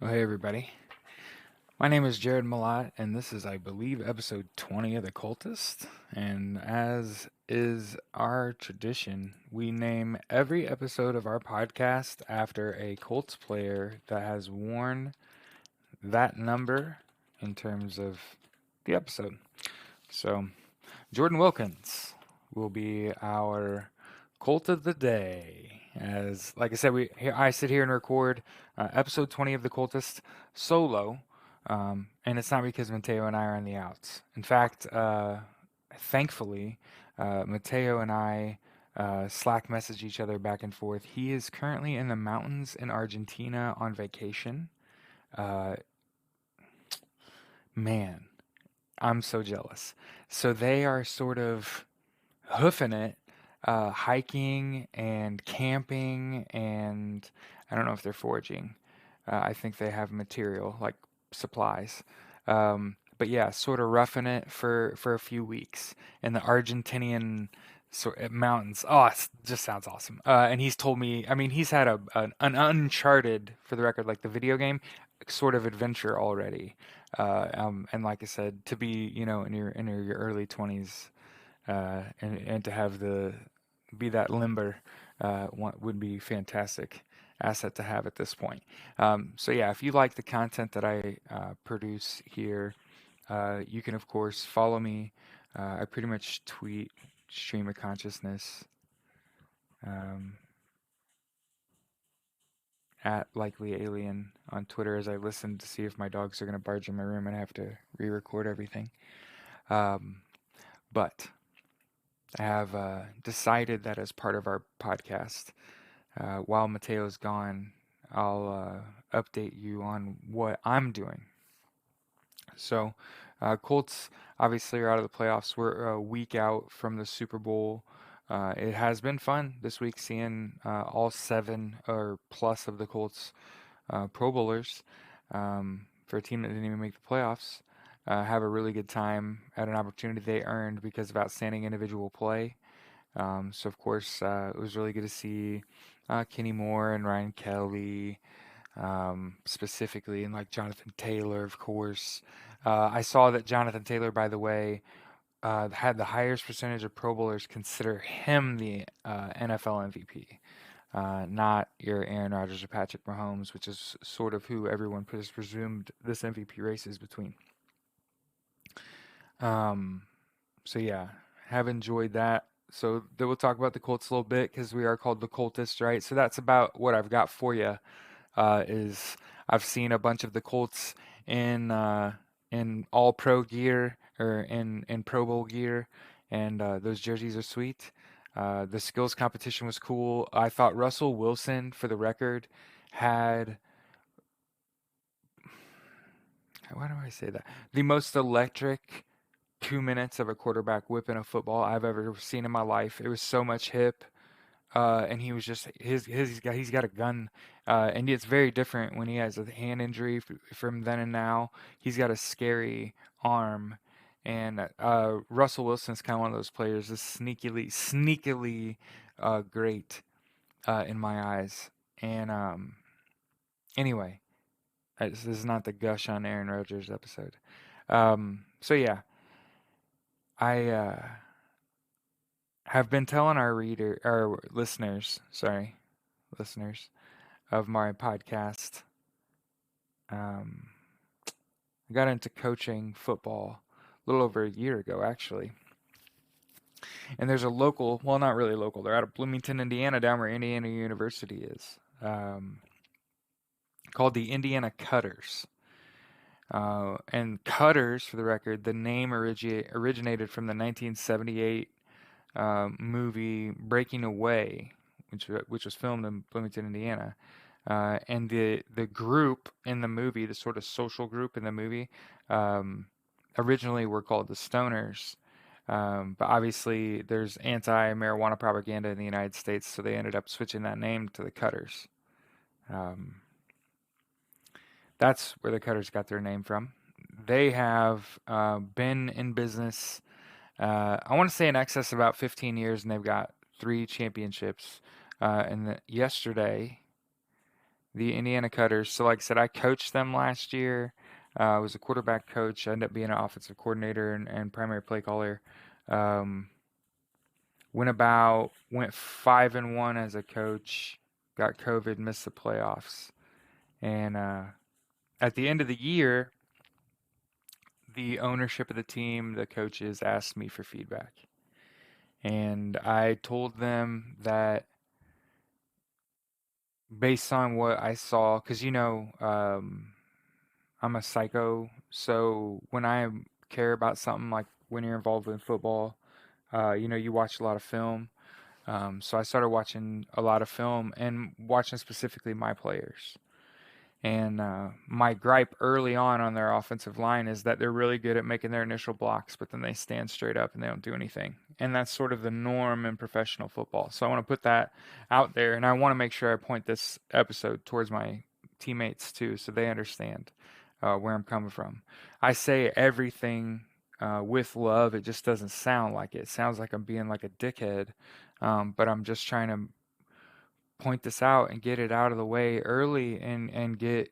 Well, hey everybody. My name is Jared Malat, and this is, I believe, episode 20 of the Coltist. And as is our tradition, we name every episode of our podcast after a Colts player that has worn that number in terms of the episode. So, Jordan Wilkins will be our Colt of the day. As like I said, I sit here and record episode 20 of the Cultist solo, and it's not because Mateo and I are on the outs. In fact, thankfully, Mateo and I Slack message each other back and forth. He is currently in the mountains in Argentina on vacation. Uh, Man, I'm so jealous. So they are sort of hoofing it, hiking and camping, and I don't know if they're foraging. I think they have material like supplies. But yeah, sort of roughing it for a few weeks in the Argentinian mountains. Oh, it just sounds awesome. And he's told me, I mean, he's had an Uncharted, for the record, like the video game, sort of adventure already. And like I said, to be, in your early 20s, and to have the be that limber would be fantastic asset to have at this point. So yeah, if you like the content that I produce here, you can of course follow me. I pretty much tweet stream of consciousness um, at likely alien on Twitter as I listen to see if my dogs are going to barge in my room and I have to re-record everything. Um, but I have decided that as part of our podcast, while Mateo's gone, I'll update you on what I'm doing. So, Colts obviously are out of the playoffs. We're a week out from the Super Bowl. It has been fun this week seeing all seven or plus of the Colts Pro Bowlers for a team that didn't even make the playoffs. Have a really good time at an opportunity they earned because of outstanding individual play. So of course, it was really good to see Kenny Moore and Ryan Kelly, specifically, and like Jonathan Taylor, of course. I saw that Jonathan Taylor, by the way, had the highest percentage of Pro Bowlers consider him the NFL MVP, not your Aaron Rodgers or Patrick Mahomes, which is sort of who everyone presumed this MVP race is between. Um, So yeah, have enjoyed that. So then we'll talk about the Colts a little bit because we are called the Coltists, right? So that's about what I've got for you. Is I've seen a bunch of the Colts in all pro gear or in Pro Bowl gear, and those jerseys are sweet. The skills competition was cool. I thought Russell Wilson, for the record, had, why do I say that? The most electric 2 minutes of a quarterback whipping a football I've ever seen in my life. It was so much hip, and he was just he's got a gun, and it's very different when he has a hand injury from then and now. He's got a scary arm, and Russell Wilson's kind of one of those players, that's sneakily great in my eyes. And anyway, this is not the gush on Aaron Rodgers episode. So yeah, I have been telling our listeners of my podcast. Um, I got into coaching football a little over a year ago, actually. And there's a local, well, not really local, they're out of Bloomington, Indiana, down where Indiana University is, called the Indiana Cutters. And Cutters, for the record, the name originated from the 1978 movie Breaking Away, which was filmed in Bloomington, Indiana. And the group in the movie, the sort of social group in the movie, um, originally were called the Stoners. But obviously, there's anti-marijuana propaganda in the United States, so they ended up switching that name to the Cutters. Um, that's where the Cutters got their name from. They have been in business, I want to say in excess of about 15 years, and they've got three championships. And yesterday, the Indiana Cutters. So, like I said, I coached them last year. I was a quarterback coach. I ended up being an offensive coordinator and primary play caller. Um, went 5-1 as a coach. Got COVID, missed the playoffs, and at the end of the year, the ownership of the team, the coaches asked me for feedback, and I told them that based on what I saw, because I'm a psycho, so when I care about something like when you're involved in football, you watch a lot of film. So I started watching a lot of film and watching specifically my players. And my gripe early on their offensive line is that they're really good at making their initial blocks, but then they stand straight up and they don't do anything. And that's sort of the norm in professional football. So I want to put that out there, and I want to make sure I point this episode towards my teammates too, so they understand where I'm coming from. I say everything with love. It just doesn't sound like it. It sounds like I'm being like a dickhead, but I'm just trying to point this out and get it out of the way early and get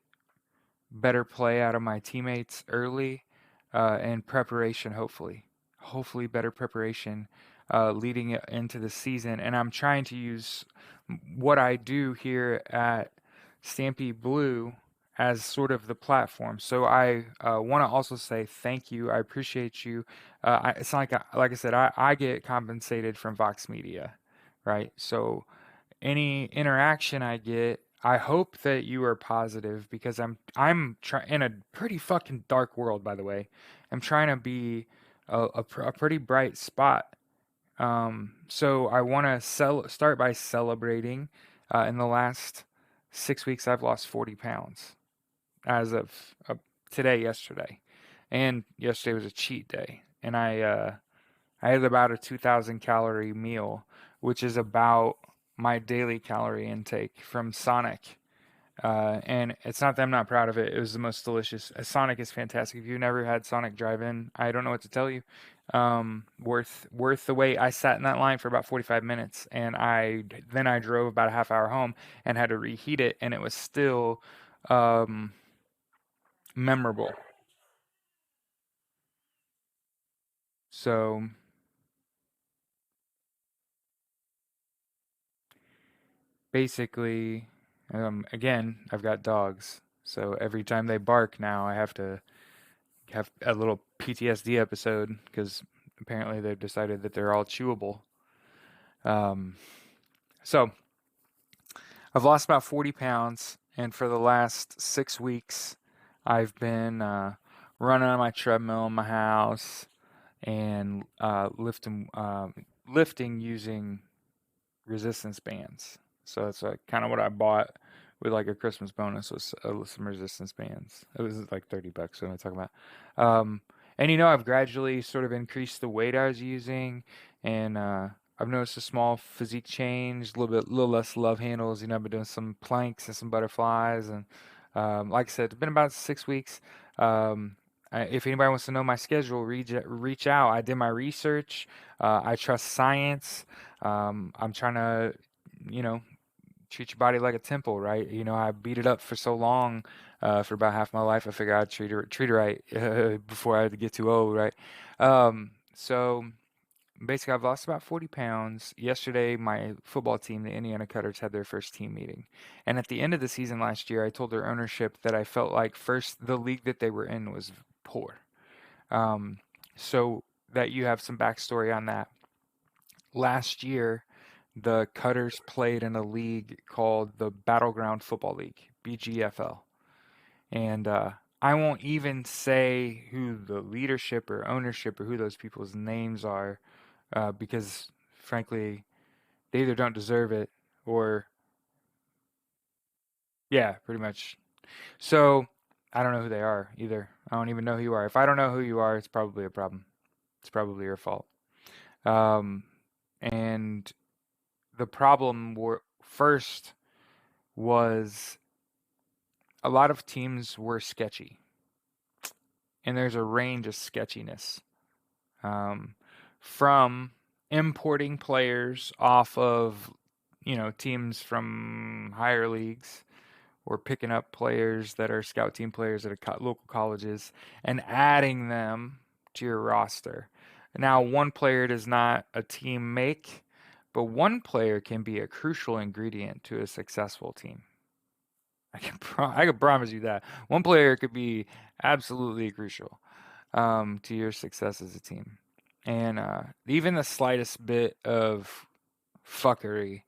better play out of my teammates early and preparation, hopefully better preparation leading into the season. And I'm trying to use what I do here at Stampede Blue as sort of the platform. So I want to also say thank you. I appreciate you. It's not like I said, I get compensated from Vox Media, right? So any interaction I get, I hope that you are positive because I'm trying in a pretty fucking dark world, by the way. I'm trying to be a pretty bright spot. So I want to start by celebrating. In the last 6 weeks, I've lost 40 pounds as of yesterday, and yesterday was a cheat day, and I had about a 2,000 calorie meal, which is about my daily calorie intake from Sonic. And it's not that I'm not proud of it. It was the most delicious. Sonic is fantastic. If you've never had Sonic Drive-In, I don't know what to tell you. Worth the wait. I sat in that line for about 45 minutes, and I drove about a half hour home and had to reheat it, and it was still um, memorable. So basically, again, I've got dogs. So every time they bark now, I have to have a little PTSD episode because apparently they've decided that they're all chewable. Um, so I've lost about 40 pounds, and for the last 6 weeks, I've been running on my treadmill in my house and lifting using resistance bands. So that's like kind of what I bought with like a Christmas bonus was some resistance bands. It was like $30. What am I talking about? Um, and I've gradually sort of increased the weight I was using, and I've noticed a small physique change, little less love handles. I've been doing some planks and some butterflies, and like I said, it's been about 6 weeks. Um, if anybody wants to know my schedule, reach out. I did my research. I trust science. I'm trying to, you know, treat your body like a temple, right? I beat it up for so long, for about half my life. I figured I'd treat it right before I had to get too old, right? So basically, I've lost about 40 pounds. Yesterday, my football team, the Indiana Cutters, had their first team meeting. And at the end of the season last year, I told their ownership that I felt like first the league that they were in was poor. Um, so that you have some backstory on that. Last year, the Cutters played in a league called the Battleground Football League, BGFL. And I won't even say who the leadership or ownership or who those people's names are, because frankly, they either don't deserve it or, yeah, pretty much. So I don't know who they are either. I don't even know who you are. If I don't know who you are, it's probably a problem. It's probably your fault. Um, and the problem first was a lot of teams were sketchy, and there's a range of sketchiness, um, from importing players off of teams from higher leagues, or picking up players that are scout team players at local colleges and adding them to your roster. Now, one player does not a team make, but one player can be a crucial ingredient to a successful team. I can promise you that. One player could be absolutely crucial to your success as a team. And even the slightest bit of fuckery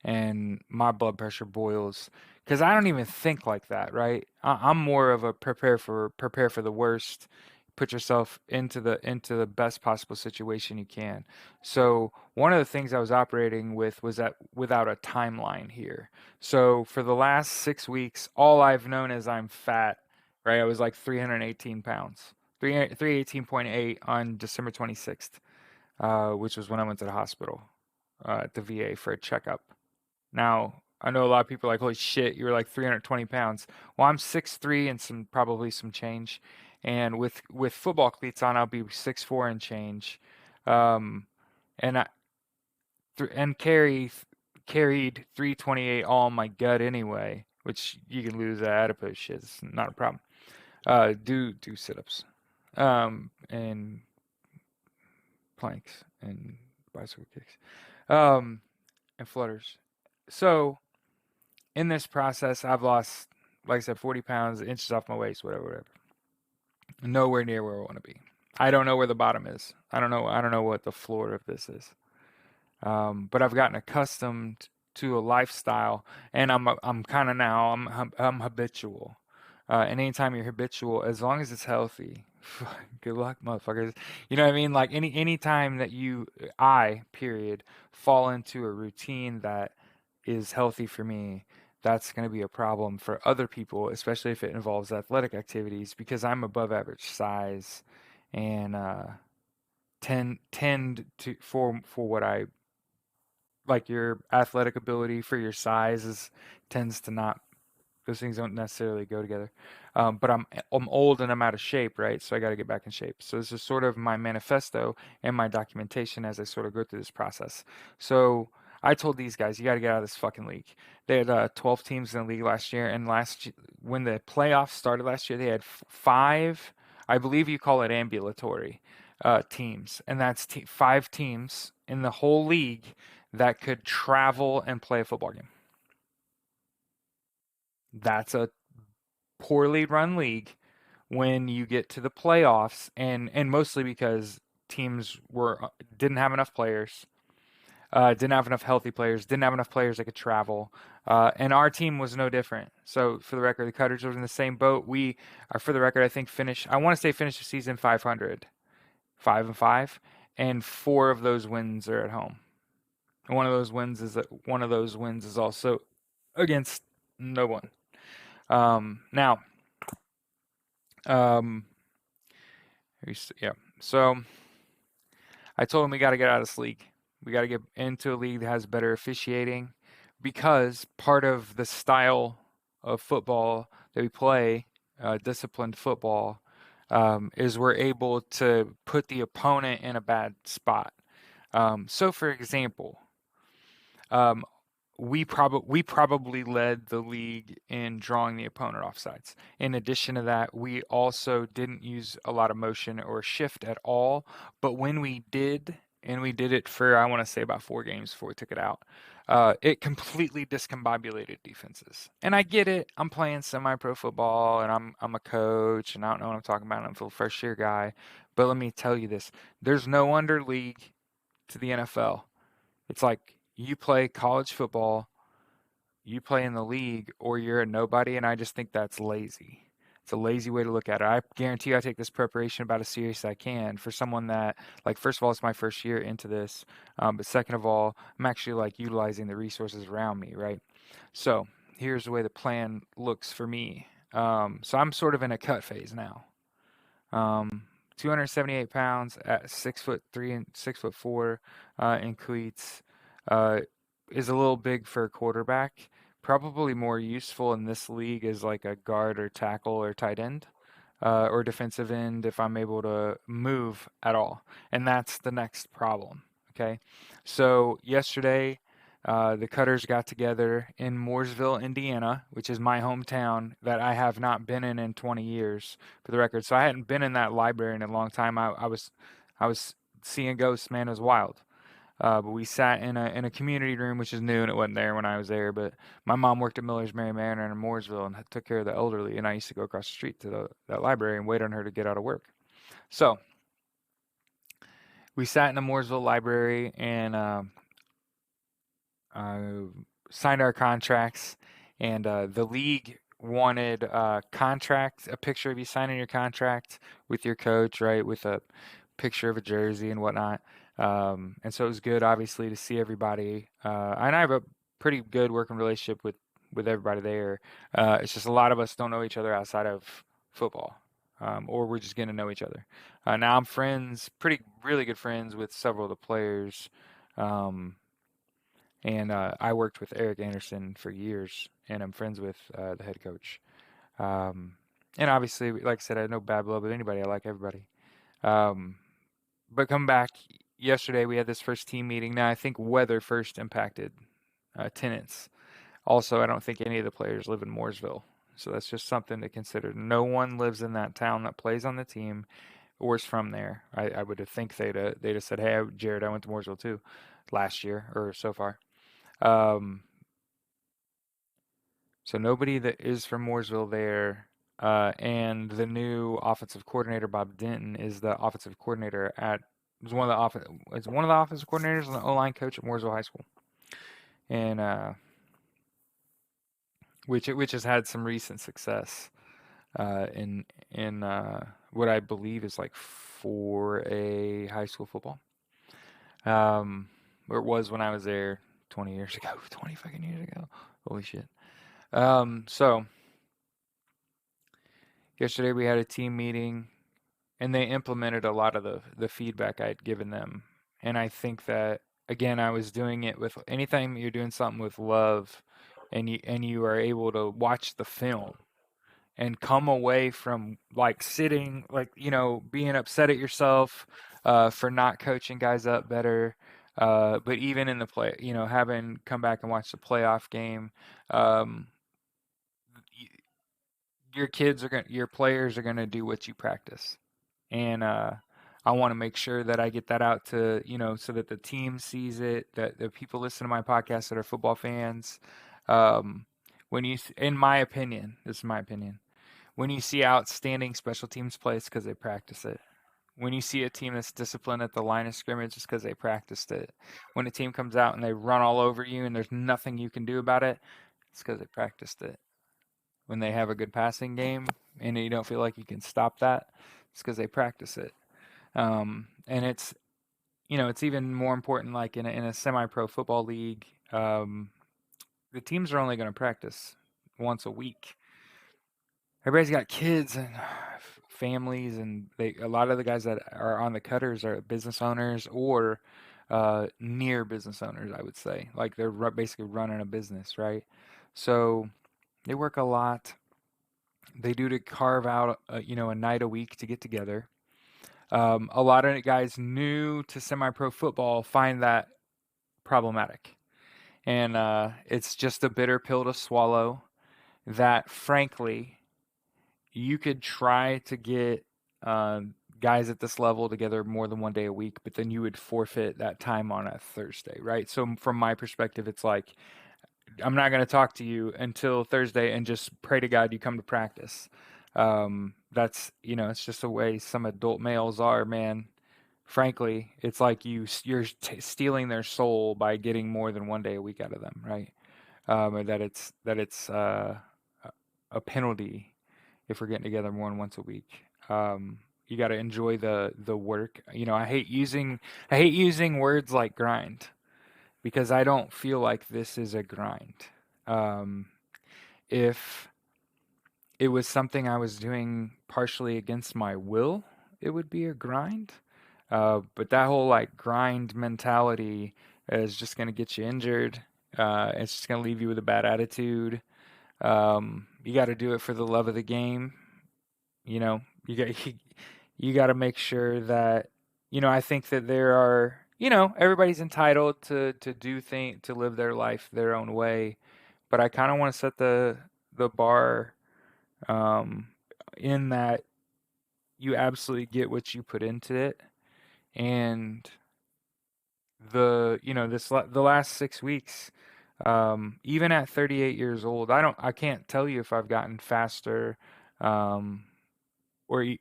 and my blood pressure boils because I don't even think like that, right? I'm more of a prepare for the worst, put yourself into the best possible situation you can. So one of the things I was operating with was that without a timeline here. So for the last 6 weeks, all I've known is I'm fat, right? I was like 318 pounds, 318.8 on December 26th, which was when I went to the hospital at the VA for a checkup. Now, I know a lot of people are like, holy shit, you were like 320 pounds. Well, I'm 6'3" and probably some change. And with football cleats on, I'll be 6'4" and change. Um, and I and carried 328 all in my gut anyway, which you can lose that adipose shit. It's not a problem. Do sit-ups, and planks and bicycle kicks, um, and flutters. So in this process, I've lost, like I said, 40 pounds, inches off my waist, whatever, whatever. Nowhere near where I want to be. I don't know where the bottom is. I don't know. I don't know what the floor of this is. But I've gotten accustomed to a lifestyle, and I'm kind of now I'm habitual. And anytime you're habitual, as long as it's healthy, good luck, motherfuckers. You know what I mean? Like any time that I period fall into a routine that is healthy for me, that's going to be a problem for other people, especially if it involves athletic activities, because I'm above average size, and tend to for what I like your athletic ability for your size is tends to not those things don't necessarily go together. But I'm old and I'm out of shape, right? So I got to get back in shape. So this is sort of my manifesto and my documentation as I sort of go through this process. So I told these guys, you got to get out of this fucking league. They had 12 teams in the league last year, and when the playoffs started last year, they had five. I believe you call it ambulatory teams, and that's five teams in the whole league that could travel and play a football game. That's a poorly run league when you get to the playoffs, and mostly because teams didn't have enough players, didn't have enough healthy players, didn't have enough players that could travel, and our team was no different. So for the record, the Cutters were in the same boat. We are, for the record, I think I want to say finish the season 500, 5-5, and four of those wins are at home. And one of those wins is also against no one. Now, um, yeah. So I told him we got to get out of this league. We got to get into a league that has better officiating because part of the style of football that we play, disciplined football, is we're able to put the opponent in a bad spot. So, for example, um, we probably led the league in drawing the opponent offsides. In addition to that, we also didn't use a lot of motion or shift at all. But when we did, and we did it for I want to say about 4 games before we took it out, it completely discombobulated defenses. And I get it. I'm playing semi-pro football, and I'm a coach, and I don't know what I'm talking about. I'm a first year guy, but let me tell you this: there's no under league to the NFL. It's like you play college football, you play in the league, or you're a nobody, and I just think that's lazy. It's a lazy way to look at it. I guarantee you I take this preparation about as serious as I can for someone that, like, first of all, it's my first year into this, but second of all, I'm actually like utilizing the resources around me, right? So here's the way the plan looks for me. So I'm sort of in a cut phase now. 278 pounds at 6'3" and 6'4" in cleats uh, is a little big for a quarterback. Probably more useful in this league as like a guard or tackle or tight end or defensive end if I'm able to move at all. And that's the next problem. Okay. So yesterday The Cutters got together in Mooresville, Indiana, which is my hometown that I have not been in 20 years, for the record. So I hadn't been in that library in a long time. I was seeing ghosts, man. It was wild. But we sat in a community room, which is new, and it wasn't there when I was there. But my mom worked at Miller's Mary Manor in Mooresville and took care of the elderly, and I used to go across the street to that library and wait on her to get out of work. So we sat in the Mooresville library and uh, signed our contracts, and the league wanted a picture of you signing your contract with your coach, right, with a picture of a jersey and whatnot. And so it was good, obviously, to see everybody. And I have a pretty good working relationship with everybody there. It's just a lot of us don't know each other outside of football, or we're just getting to know each other. Now I'm friends, really good friends with several of the players. Um, and I worked with Eric Anderson for years, and I'm friends with the head coach. Um, and obviously, like I said, I had no bad blood with anybody. I like everybody. Um, but coming back yesterday, we had this first team meeting. Now, I think weather first impacted attendance. Also, I don't think any of the players live in Mooresville. So that's just something to consider. No one lives in that town that plays on the team or is from there. I would think they'd have said, "Hey, Jared, I went to Mooresville too last year or so far." Um, So nobody that is from Mooresville there, and the new offensive coordinator Bob Denton is the offensive coordinator is one of the offensive coordinators and the O-line coach at Mooresville High School, and which has had some recent success in what I believe is like 4A high school football. Where it was when I was there 20 years ago, 20 fucking years ago. Holy shit. So yesterday we had a team meeting and they implemented a lot of the feedback I'd given them. And I think that again, I was doing it with anytime you're doing something with love, and you are able to watch the film and come away from like sitting like being upset at yourself for not coaching guys up better. But even in the play, having come back and watch the playoff game, um, your players are gonna do what you practice, and I want to make sure that I get that out to so that the team sees it, that the people listen to my podcast that are football fans. Um, in my opinion, this is my opinion, when you see outstanding special teams play, it's because they practice it. When you see a team that's disciplined at the line of scrimmage, it's because they practiced it. When a team comes out and they run all over you and there's nothing you can do about it, it's because they practiced it. When they have a good passing game and you don't feel like you can stop that, it's because they practice it. And it's even more important like in a semi-pro football league. The teams are only going to practice once a week. Everybody's got kids and families, and a lot of the guys that are on the Cutters are business owners or near business owners, I would say. Like they're basically running a business, right? So they work a lot. They do to carve out a night a week to get together. A lot of guys new to semi-pro football find that problematic, and it's just a bitter pill to swallow. That frankly, you could try to get guys at this level together more than one day a week, but then you would forfeit that time on a Thursday, right? So from my perspective, it's like I'm not going to talk to you until Thursday and just pray to God you come to practice. It's just the way some adult males are, man. Frankly, it's like you're stealing their soul by getting more than one day a week out of them, right? Or that it's a penalty if we're getting together more than once a week. You got to enjoy the work. I hate using words like grind because I don't feel like this is a grind. Um, if it was something I was doing partially against my will, it would be a grind. But that whole like grind mentality is just going to get you injured. It's just going to leave you with a bad attitude. You got to do it for the love of the game. You know, you got you got to make sure that I think that there are everybody's entitled to do to live their life their own way, but I kind of want to set the bar um, in that you absolutely get what you put into it, and the last 6 weeks, even at 38 years old, I can't tell you if I've gotten faster, um, or you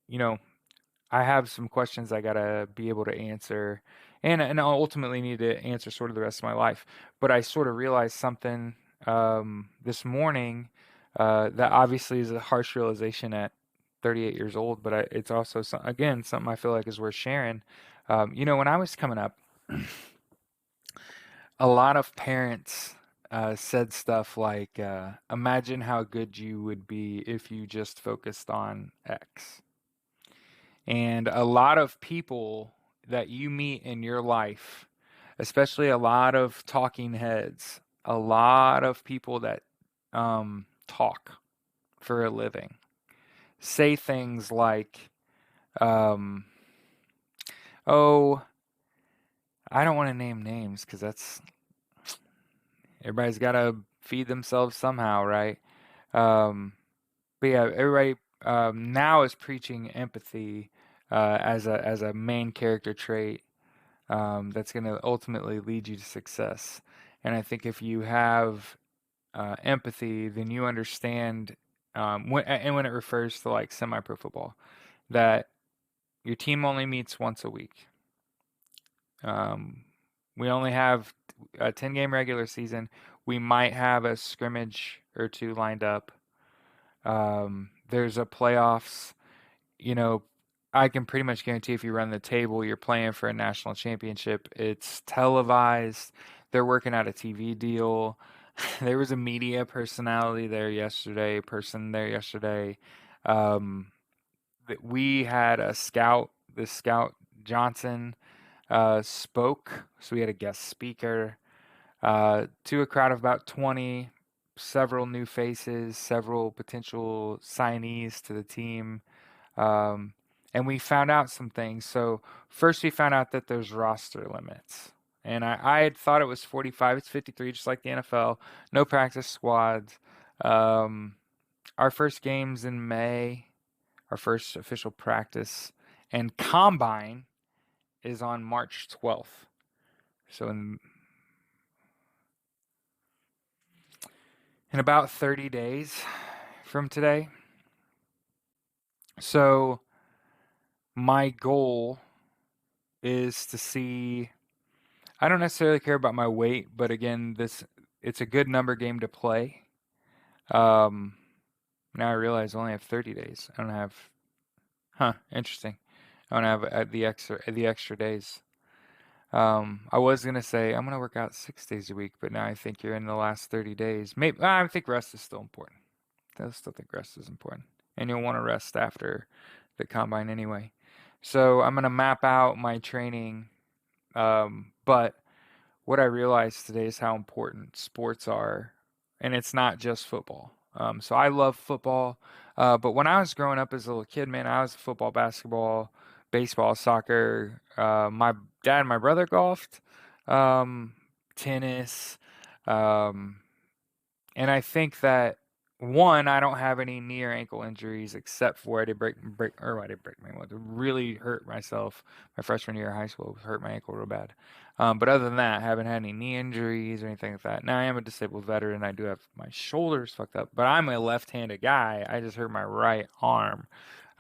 know I have some questions I gotta be able to answer, and I ultimately need to answer sort of the rest of my life. But I sort of realized something this morning that obviously is a harsh realization at 38 years old, but it's also again something I feel like is worth sharing. When I was coming up, a lot of parents said stuff like, "Imagine how good you would be if you just focused on X." And a lot of people that you meet in your life, especially a lot of talking heads, a lot of people that talk for a living, say things like, um, "Oh, I don't want to name names because that's everybody's got to feed themselves somehow, right?" Um, but yeah, everybody now is preaching empathy as a main character trait that's going to ultimately lead you to success. And I think if you have empathy, then you understand, when it refers to like semi-pro football, that your team only meets once a week. Um, we only have a 10-game regular season. We might have a scrimmage or two lined up. There's a playoffs. you know, I can pretty much guarantee if you run the table, you're playing for a national championship. It's televised. They're working out a TV deal. There was a media personality there yesterday, person there yesterday. Um, that we had a scout, the scout Johnson, spoke. So we had a guest speaker to a crowd of about 20, several new faces, several potential signees to the team. Um, and we found out some things. So first we found out that there's roster limits. And I had thought it was 45. It's 53, just like the NFL. No practice squads. Um, our first game's in May, our first official practice. And combine is on March 12th. So in about 30 days from today. So my goal is to see. I don't necessarily care about my weight, but again, this it's a good number game to play. Um, Now I realize I only have 30 days. I don't have, interesting. I don't have the extra days. I was gonna say I'm gonna work out 6 days a week, but now I think you're in the last 30 days. Maybe I think rest is still important. I still think rest is important, and you'll want to rest after the combine anyway. So I'm gonna map out my training, but what I realized today is how important sports are, and it's not just football. So I love football, but when I was growing up as a little kid, man, I was football, basketball, baseball, soccer. My dad and my brother golfed, um, tennis, um, and I think that one, I don't have any knee or ankle injuries except for I did break my ankle. Really hurt myself my freshman year of high school. Hurt my ankle real bad. But other than that, I haven't had any knee injuries or anything like that. Now I am a disabled veteran. I do have my shoulders fucked up, but I'm a left-handed guy. I just hurt my right arm.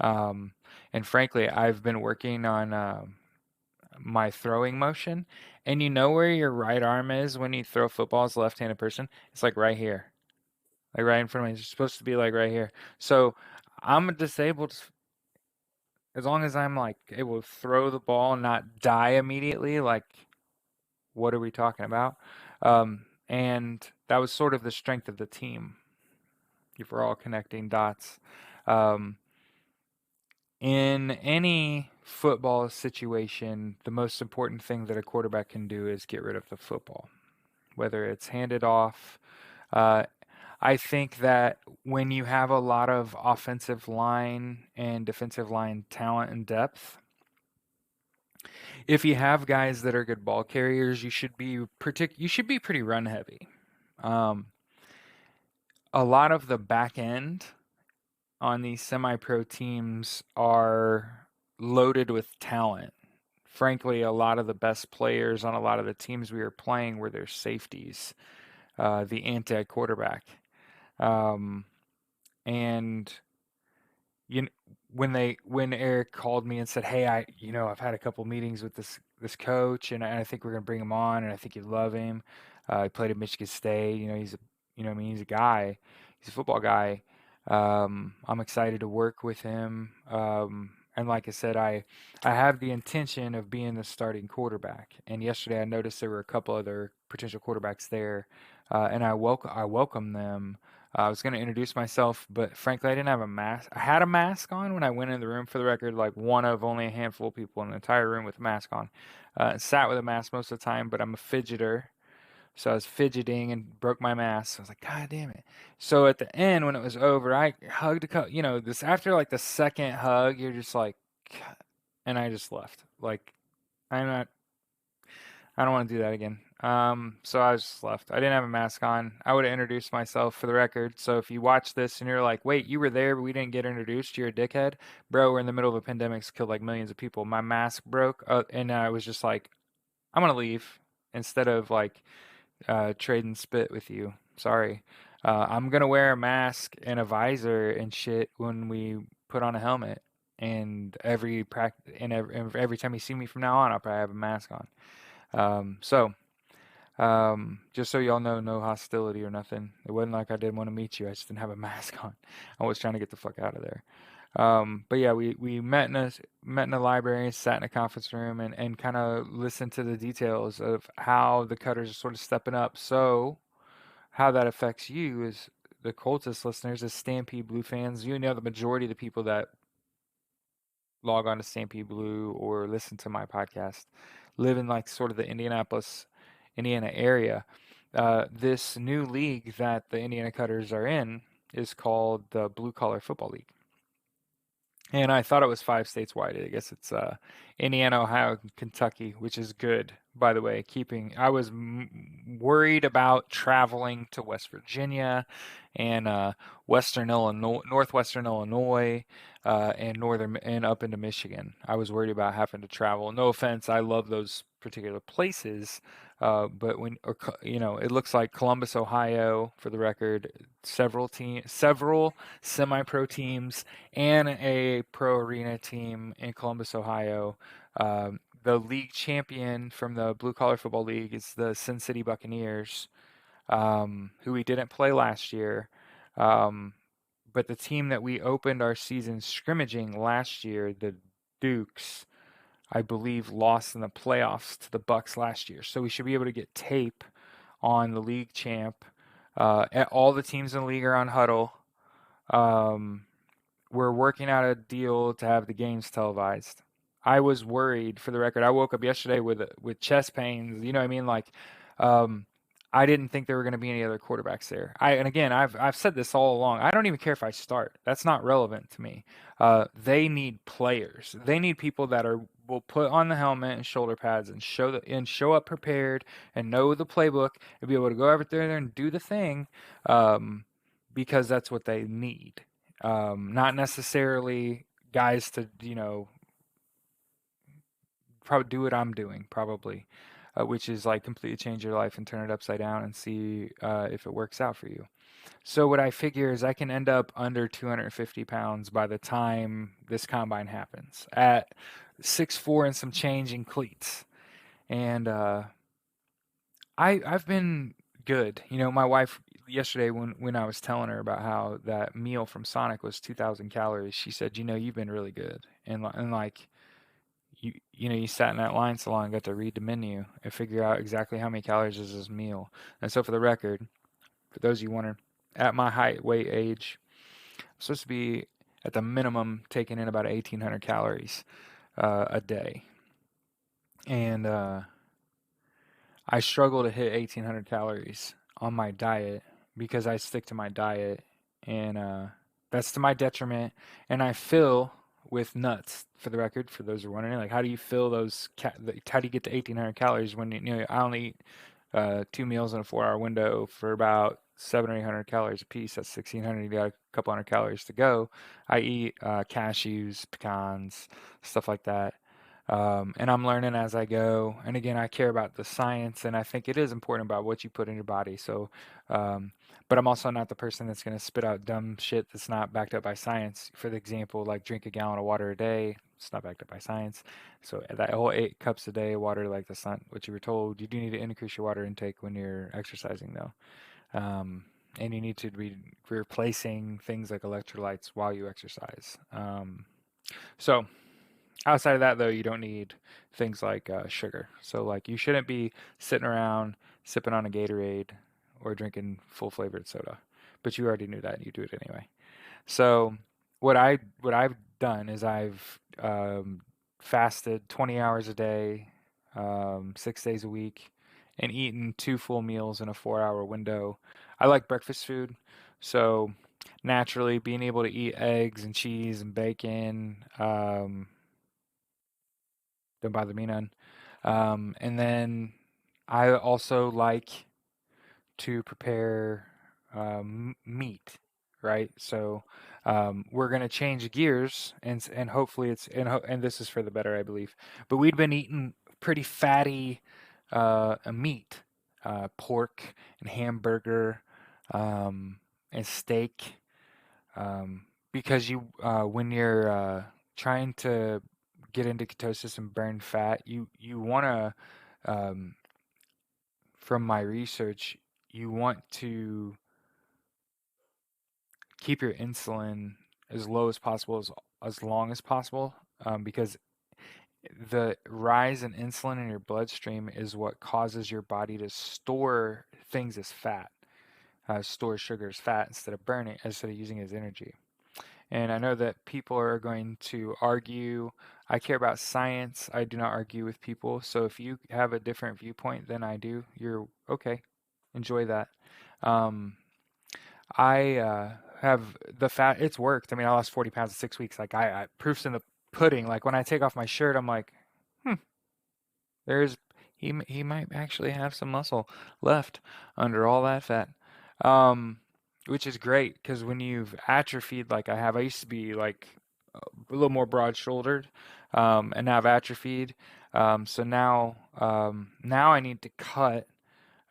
Um, and frankly, I've been working on my throwing motion. And you know where your right arm is when you throw football as a left-handed person? It's like right here, like right in front of me. It's supposed to be like right here. So I'm disabled as long as I'm like able to throw the ball and not die immediately. Like, what are we talking about? And that was sort of the strength of the team. If we're all connecting dots. Um, in any football situation, the most important thing that a quarterback can do is get rid of the football, whether it's handed off. Uh, I think that when you have a lot of offensive line and defensive line talent and depth, If you have guys that are good ball carriers, you should be pretty run heavy. Um, a lot of the back end on these semi-pro teams are loaded with talent. Frankly, a lot of the best players on a lot of the teams we were playing were their safeties, the anti-quarterback. Um, and you kn- when Eric called me and said, "Hey, I've had a couple meetings with this coach, and I think we're gonna bring him on, and I think you love him. He played at Michigan State. I mean, he's a guy, he's a football guy. I'm excited to work with him. And like I said, I have the intention of being the starting quarterback. And yesterday I noticed there were a couple other potential quarterbacks there, and I welcome them. I was going to introduce myself, but frankly, I didn't have a mask. I had a mask on when I went in the room, for the record, like one of only a handful of people in the entire room with a mask on. Sat with a mask most of the time, but I'm a fidgeter. So I was fidgeting and broke my mask. I was like, God damn it. So at the end, when it was over, I hugged a couple, this after like the second hug, you're just like, "God," and I just left. Like, I'm not, I don't want to do that again. So I just left. I didn't have a mask on. I would have introduced myself, for the record. So if you watch this and you're like, wait, you were there, but we didn't get introduced, you're a dickhead. Bro, we're in the middle of a pandemic, it's killed like millions of people. My mask broke, and I was just like, I'm gonna leave instead of like trading spit with you. Sorry. I'm gonna wear a mask and a visor and shit when we put on a helmet. And every time you see me from now on, I'll probably have a mask on. Just so y'all know, no hostility or nothing. It wasn't like I didn't want to meet you. I just didn't have a mask on. I was trying to get the fuck out of there. But yeah, we met in a library, sat in a conference room, and kind of listened to the details of how the Cutters are sort of stepping up. So how that affects you is the Coltist listeners, as Stampede Blue fans. You know, the majority of the people that log on to Stampede Blue or listen to my podcast live in like sort of the Indianapolis, Indiana area. This new league that the Indiana Cutters are in is called the Blue Collar Football League. And I thought it was 5 states wide. I guess it's Indiana, Ohio, Kentucky, which is good, by the way. I was worried about traveling to West Virginia and Western Illinois, Northwestern Illinois, and northern and up into Michigan. I was worried about having to travel. No offense, I love those particular places, but it looks like Columbus, Ohio, for the record, several semi-pro teams and a pro arena team in Columbus, Ohio. The league champion from the Blue Collar Football League is the Sin City Buccaneers, who we didn't play last year. Um, but the team that we opened our season scrimmaging last year, the Dukes, I believe lost in the playoffs to the Bucks last year. So we should be able to get tape on the league champ. All the teams in the league are on Huddle. Um, we're working out a deal to have the games televised. I was worried, for the record. I woke up yesterday with chest pains. You know what I mean? Like, um, I didn't think there were going to be any other quarterbacks there. And again, I've said this all along. I don't even care if I start. That's not relevant to me. They need players. They need people that will put on the helmet and shoulder pads and show up prepared and know the playbook and be able to go over there and do the thing, um, because that's what they need. Not necessarily guys to, probably do what I'm doing, probably, which is like completely change your life and turn it upside down and see if it works out for you. So what I figure is I can end up under 250 pounds by the time this combine happens at 6'4" and some change in cleats. And I've been good. My wife yesterday when I was telling her about how that meal from Sonic was 2,000 calories, she said, you've been really good." And like you sat in that line so long, got to read the menu and figure out exactly how many calories is this meal. And so for the record, for those of you wondering, at my height, weight, age, I'm supposed to be at the minimum taking in about 1,800 calories a day. And I struggle to hit 1,800 calories on my diet because I stick to my diet, and that's to my detriment. And I feel with nuts, for the record, for those who are wondering. Like, how do you fill those? How do you get to 1,800 calories when I only eat two meals in a 4-hour window for about 700 or 800 calories a piece? That's 1,600. You got a couple hundred calories to go. I eat cashews, pecans, stuff like that. And I'm learning as I go. And again, I care about the science, and I think it is important about what you put in your body. So, um, but I'm also not the person that's going to spit out dumb shit that's not backed up by science. For the example, like drink a gallon of water a day, it's not backed up by science. So that whole 8 cups a day of water, like that's not what you were told. You do need to increase your water intake when you're exercising, though. And you need to be replacing things like electrolytes while you exercise. So outside of that, though, you don't need things like sugar. So, like, you shouldn't be sitting around sipping on a Gatorade or drinking full flavored soda. But you already knew that, and you do it anyway. So, what I've done is I've fasted 20 hours a day, 6 days a week, and eaten two full meals in a 4-hour window. I like breakfast food, so naturally being able to eat eggs and cheese and bacon. Don't bother me none. And then I also like to prepare meat, right? So we're gonna change gears, and hopefully and this is for the better, I believe. But we'd been eating pretty fatty meat, pork and hamburger, and steak, because when you're trying to get into ketosis and burn fat, you want to, um, from my research, you want to keep your insulin as low as possible, as long as possible, because the rise in insulin in your bloodstream is what causes your body to store things as fat, store sugar as fat instead of using it as energy. And I know that people are going to argue. I care about science. I do not argue with people. So if you have a different viewpoint than I do, you're okay. Enjoy that. Um, I have the fat. It's worked. I mean, I lost 40 pounds in 6 weeks. Like I proofs in the pudding. Like when I take off my shirt, I'm like, hmm, there's he might actually have some muscle left under all that fat. Um, which is great because when you've atrophied like I have, I used to be like a little more broad-shouldered, and now I've atrophied. So now I need to cut,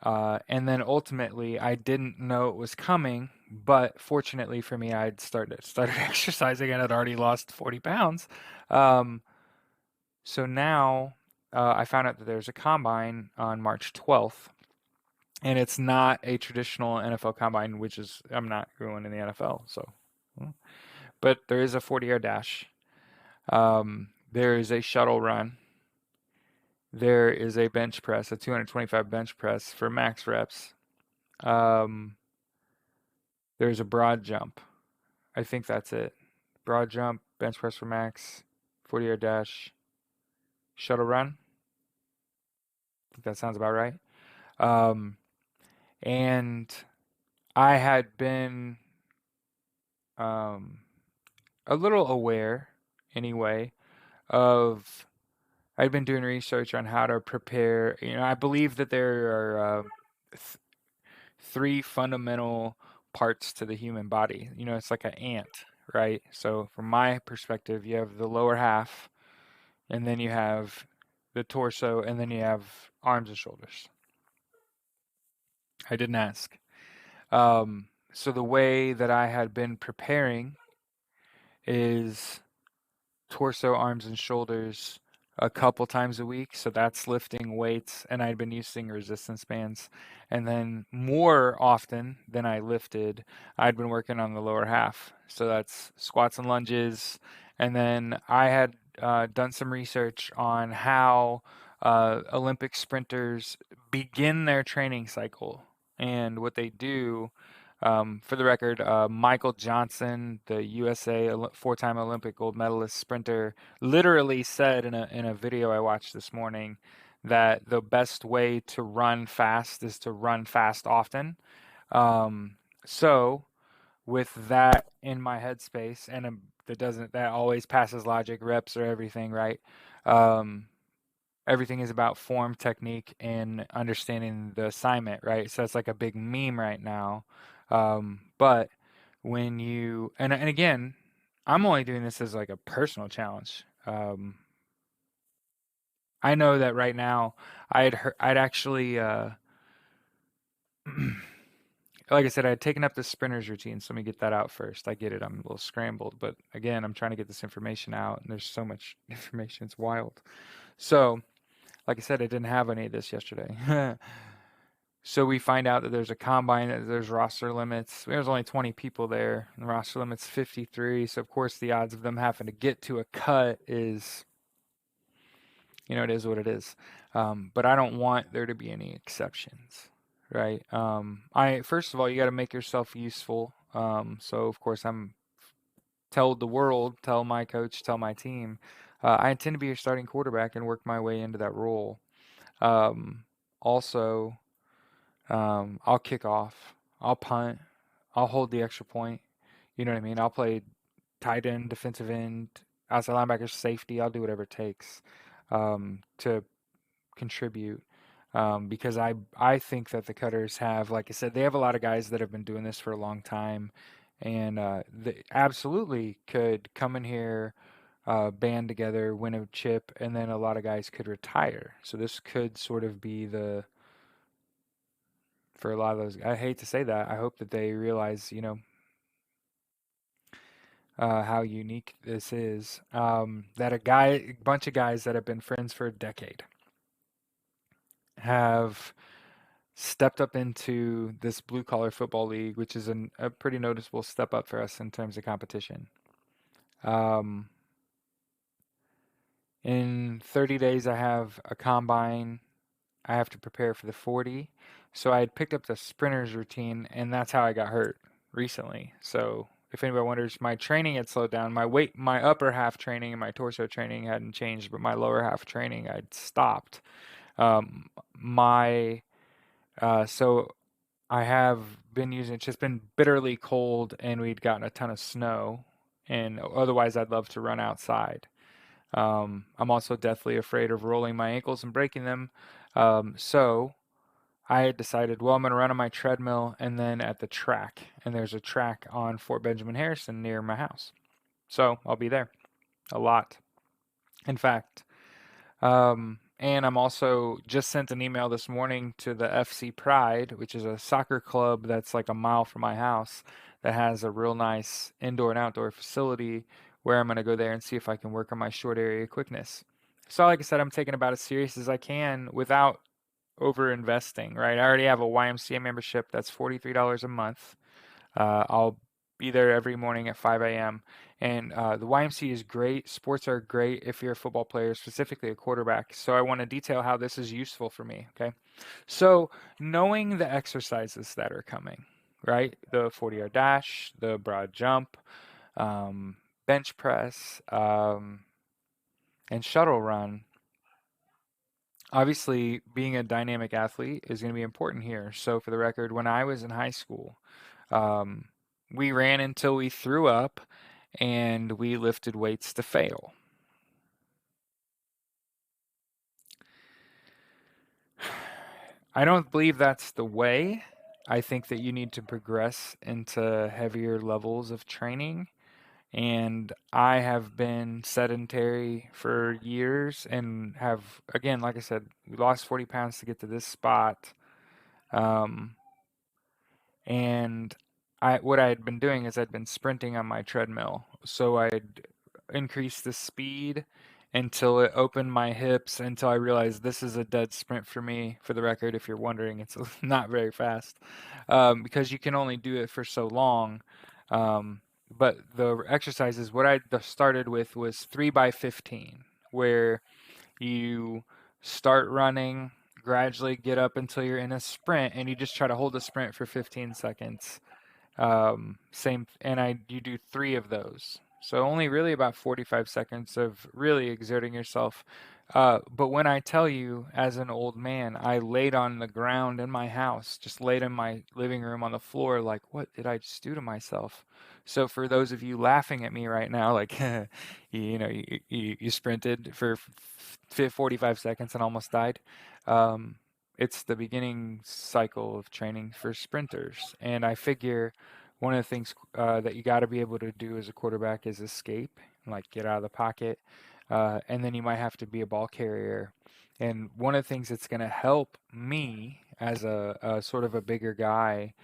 and then ultimately I didn't know it was coming, but fortunately for me, I'd started exercising and I'd already lost 40 pounds. Um, so now I found out that there's a combine on March 12th, and it's not a traditional NFL combine, which is I'm not going in the NFL, so. But there is a 40-yard dash. There is a shuttle run. There is a bench press, a 225 bench press for max reps. Um, there's a broad jump. I think that's it. Broad jump, bench press for max, 40-yard dash, shuttle run. I think that sounds about right. Um, and I had been um, a little aware, anyway, of I'd been doing research on how to prepare. I believe that there are th three fundamental parts to the human body. It's like an ant, right? So from my perspective, you have the lower half, and then you have the torso, and then you have arms and shoulders. I didn't ask. So the way that I had been preparing is torso, arms, and shoulders a couple times a week. So that's lifting weights, and I'd been using resistance bands. And then more often than I lifted, I'd been working on the lower half. So that's squats and lunges. And then I had done some research on how Olympic sprinters begin their training cycle and what they do. For the record, Michael Johnson, the USA four-time Olympic gold medalist sprinter, literally said in a video I watched this morning that the best way to run fast is to run fast often. Um, so with that in my headspace, and that always passes logic, reps or everything, right? Um, Everything is about form, technique, and understanding the assignment, right? So it's like a big meme right now. But when you and again, I'm only doing this as like a personal challenge. I know that right now I'd actually like I said, I had taken up the sprinters routine, so let me get that out first. I get it, I'm a little scrambled, but again, I'm trying to get this information out, and there's so much information, it's wild. So, like I said, I didn't have any of this yesterday. So we find out that there's a combine, that there's roster limits. There's only 20 people there, and the roster limit's 53. So of course the odds of them having to get to a cut is, it is what it is. But I don't want there to be any exceptions, right? I first of all, you got to make yourself useful. So of course I'm tell the world, tell my coach, tell my team, I intend to be your starting quarterback and work my way into that role. Um, Also, I'll kick off, I'll punt, I'll hold the extra point. You know what I mean? I'll play tight end, defensive end, outside linebacker, safety. I'll do whatever it takes to contribute. Because I think that the Cutters have, like I said, they have a lot of guys that have been doing this for a long time, and they absolutely could come in here, band together, win a chip, and then a lot of guys could retire. So this could sort of be the for a lot of those. I hate to say that. I hope that they realize, how unique this is. That a bunch of guys that have been friends for a decade have stepped up into this blue collar football league, which is a pretty noticeable step up for us in terms of competition. Um, in 30 days, I have a combine. I have to prepare for the 40. So I had picked up the sprinters routine, and that's how I got hurt recently. So if anybody wonders, my training had slowed down. My upper half training and my torso training hadn't changed, but my lower half training I'd stopped. My so I have been using, it's just been bitterly cold, and we'd gotten a ton of snow, and otherwise I'd love to run outside. I'm also deathly afraid of rolling my ankles and breaking them. So I had decided, well, I'm going to run on my treadmill and then at the track. And there's a track on Fort Benjamin Harrison near my house. So I'll be there a lot. In fact, and I'm also just sent an email this morning to the FC Pride, which is a soccer club that's like a mile from my house that has a real nice indoor and outdoor facility where I'm going to go there and see if I can work on my short area quickness. So, like I said, I'm taking about as serious as I can without over investing, right? I already have a YMCA membership that's $43 a month. I'll be there every morning at 5 a.m. And the YMCA is great. Sports are great if you're a football player, specifically a quarterback. So I want to detail how this is useful for me, okay? So knowing the exercises that are coming, right? The 40-yard dash, the broad jump, um, bench press, and shuttle run. Obviously, being a dynamic athlete is going to be important here. So, for the record, when I was in high school, um, we ran until we threw up and we lifted weights to fail. I don't believe that's the way. I think that you need to progress into heavier levels of training. And I have been sedentary for years and have, again, like I said, we lost 40 pounds to get to this spot. Um, and what I had been doing is I'd been sprinting on my treadmill. So I'd increase the speed until it opened my hips until I realized this is a dead sprint for me. For the record, if you're wondering, it's not very fast because you can only do it for so long. But the exercises, what I started with was 3 by 15, where you start running, gradually get up until you're in a sprint, and you just try to hold a sprint for 15 seconds. Same, and you do three of those. So only really about 45 seconds of really exerting yourself. But when I tell you, as an old man, I laid on the ground in my house, just laid in my living room on the floor, like, what did I just do to myself? So for those of you laughing at me right now, like, you sprinted for 45 seconds and almost died. Um, it's the beginning cycle of training for sprinters. And I figure one of the things that you got to be able to do as a quarterback is escape, like get out of the pocket, and then you might have to be a ball carrier. And one of the things that's going to help me as a sort of a bigger guy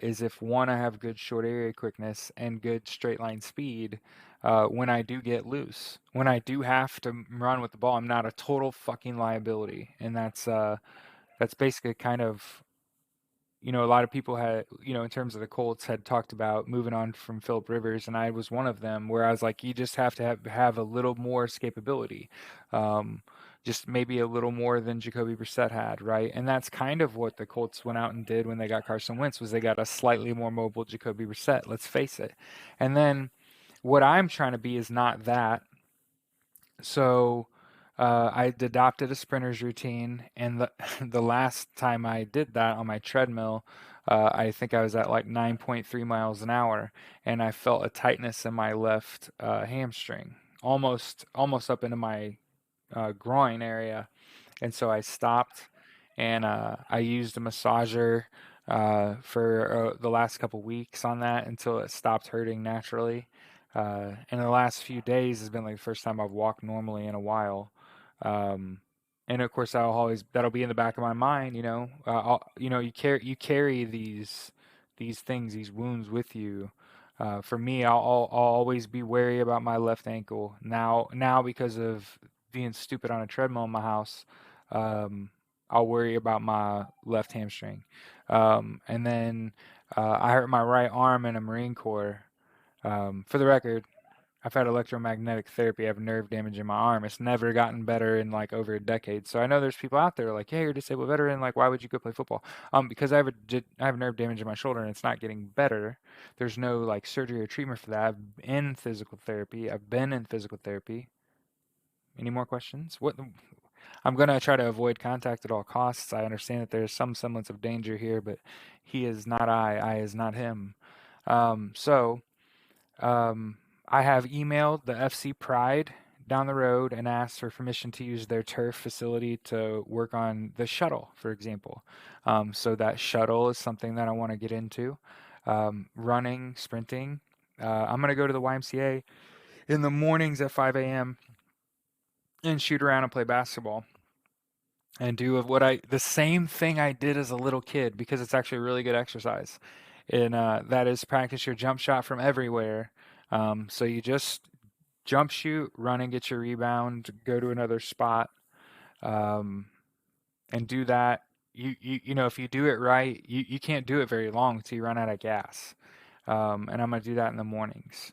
is if one, I have good short area quickness and good straight line speed. When I do get loose, when I do have to run with the ball, I'm not a total fucking liability, and that's basically kind of a lot of people had, in terms of the Colts, had talked about moving on from Philip Rivers, and I was one of them, where I was like, you just have to have a little more escapability, um, just maybe a little more than Jacoby Brissett had, right? And that's kind of what the Colts went out and did when they got Carson Wentz, was they got a slightly more mobile Jacoby Brissett. Let's face it. And then what I'm trying to be is not that. So I adopted a sprinter's routine, and the the last time I did that on my treadmill, I think I was at like 9.3 miles an hour, and I felt a tightness in my left hamstring, almost up into my groin area. And so I stopped, and I used a massager for the last couple weeks on that until it stopped hurting naturally. And the last few days has been like the first time I've walked normally in a while. Um, and of course, that'll be in the back of my mind. You carry these things, these wounds with you. For me, I'll always be wary about my left ankle now because of being stupid on a treadmill in my house. um, I'll worry about my left hamstring. And then I hurt my right arm in a Marine Corps. For the record, I've had electromagnetic therapy. I have nerve damage in my arm. It's never gotten better in like over a decade. So I know there's people out there like, "Hey, you're a disabled veteran. Like, why would you go play football?" Because I have nerve damage in my shoulder and it's not getting better. There's no like surgery or treatment for that. I've been in physical therapy. I've been in physical therapy. Any more questions? I'm going to try to avoid contact at all costs. I understand that there's some semblance of danger here, but he is not I is not him. So um, I have emailed the FC Pride down the road and asked for permission to use their turf facility to work on the shuttle, for example. So that shuttle is something that I want to get into. Running, sprinting. I'm going to go to the YMCA in the mornings at 5 a.m. and shoot around and play basketball and do of what I the same thing I did as a little kid, because it's actually a really good exercise. And that is practice your jump shot from everywhere. So you just jump shoot, run and get your rebound, go to another spot, um, and do that. If you do it right, you can't do it very long until you run out of gas. And I'm gonna do that in the mornings.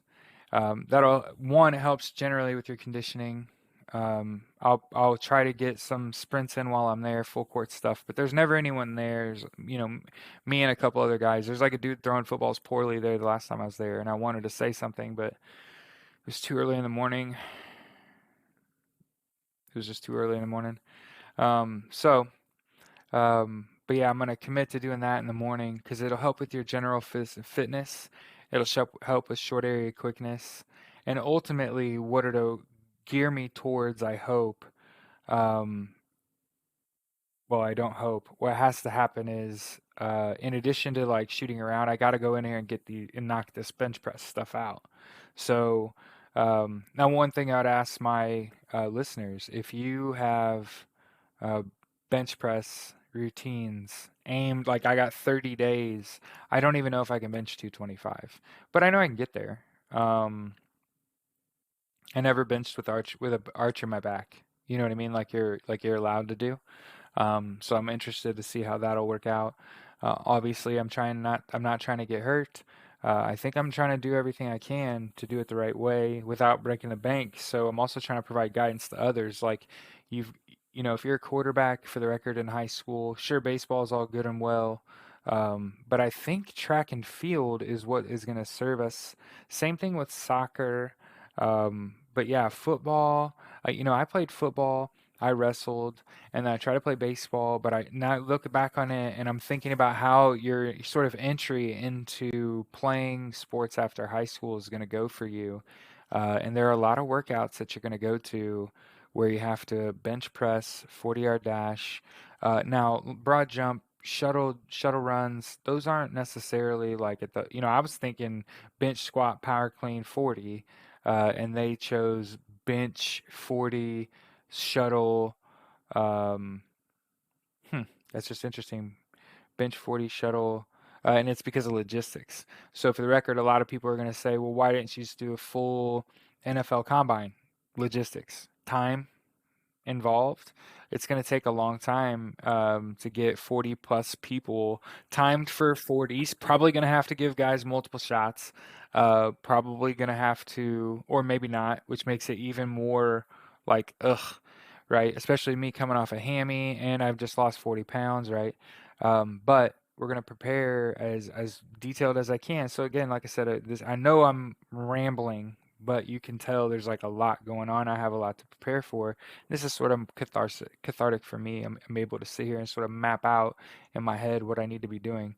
That'll one, it helps generally with your conditioning. I'll try to get some sprints in while I'm there, full court stuff, but there's never anyone there. There's, me and a couple other guys. There's like a dude throwing footballs poorly there the last time I was there, and I wanted to say something, but it was too early in the morning. It was just too early in the morning. But yeah, I'm gonna commit to doing that in the morning because it'll help with your general fitness. It'll help with short area quickness, and ultimately, what it'll gear me towards, I hope. Um, well, I don't hope. What has to happen is, in addition to like shooting around, I got to go in here and knock this bench press stuff out. So, now one thing I would ask my listeners, if you have uh, bench press routines aimed, like I got 30 days. I don't even know if I can bench 225, but I know I can get there. I never benched with a arch in my back. You know what I mean? Like you're allowed to do. So I'm interested to see how that'll work out. Obviously, I'm not trying to get hurt. I think I'm trying to do everything I can to do it the right way without breaking the bank. So I'm also trying to provide guidance to others. Like you've, if you're a quarterback, for the record, in high school, sure, baseball is all good and well. But I think track and field is what is going to serve us. Same thing with soccer. But yeah, football. I played football. I wrestled, and then I tried to play baseball. But I now look back on it, and I'm thinking about how your sort of entry into playing sports after high school is going to go for you. And there are a lot of workouts that you're going to go to where you have to bench press, 40-yard dash. Now, broad jump, shuttle runs, those aren't necessarily like at the, I was thinking bench squat power clean 40, and they chose bench 40 shuttle. Um, hmm, that's just interesting. Bench 40 shuttle, and it's because of logistics. So for the record, a lot of people are going to say, well, why didn't you just do a full NFL combine? Logistics, time, involved. It's going to take a long time to get 40 plus people timed for 40s. Probably going to have to give guys multiple shots. Probably going to have to, or maybe not, which makes it even more like, ugh, right? Especially me coming off a hammy and I've just lost 40 pounds, right? But we're going to prepare as detailed as I can. So again, like I said, I know I'm rambling, but you can tell there's like a lot going on. I have a lot to prepare for. This is sort of cathartic for me. I'm able to sit here and sort of map out in my head what I need to be doing.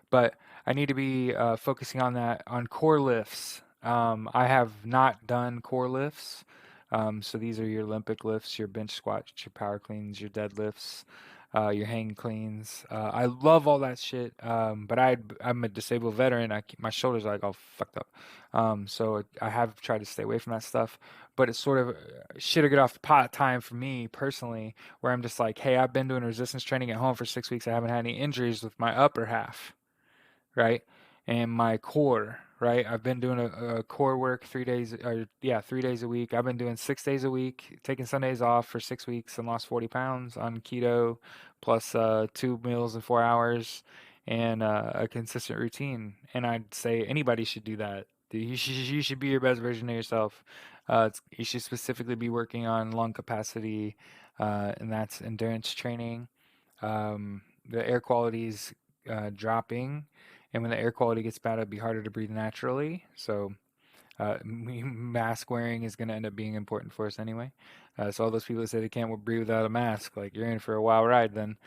But I need to be focusing on that on core lifts. I have not done core lifts. So these are your Olympic lifts, your bench squats, your power cleans, your deadlifts, your hang cleans. I love all that shit. But I'm a disabled veteran. My shoulders are like all fucked up. So I have tried to stay away from that stuff. But it's sort of shit or get off the pot time for me personally, where I'm just like, hey, I've been doing resistance training at home for 6 weeks. I haven't had any injuries with my upper half, right? And my core, right? I've been doing a core work 3 days, or yeah, 3 days a week. I've been doing 6 days a week, taking Sundays off for 6 weeks and lost 40 pounds on keto, plus 2 meals in 4 hours and a consistent routine. And I'd say anybody should do that. You should be your best version of yourself. You should specifically be working on lung capacity, and that's endurance training. The air quality's dropping, and when the air quality gets bad, it'll be harder to breathe naturally. So mask wearing is going to end up being important for us anyway. So all those people that say they can't breathe without a mask, like you're in for a wild ride then.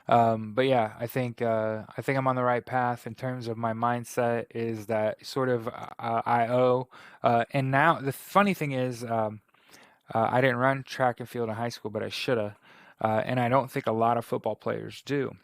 But yeah, I think I'm on the right path in terms of my mindset. Is that sort of I owe, and now the funny thing is, I didn't run track and field in high school, but I shoulda, and I don't think a lot of football players do.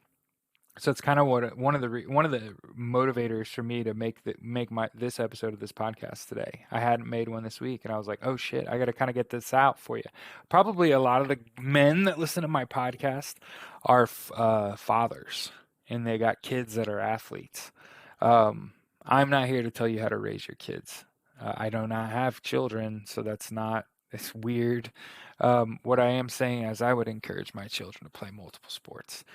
So it's kind of one of the motivators for me to make my this episode of this podcast today. I hadn't made one this week, and I was like, "Oh shit, I got to kind of get this out for you." Probably a lot of the men that listen to my podcast are fathers, and they got kids that are athletes. Um, I'm not here to tell you how to raise your kids. I do not have children, so that's not. It's weird. What I am saying is, I would encourage my children to play multiple sports.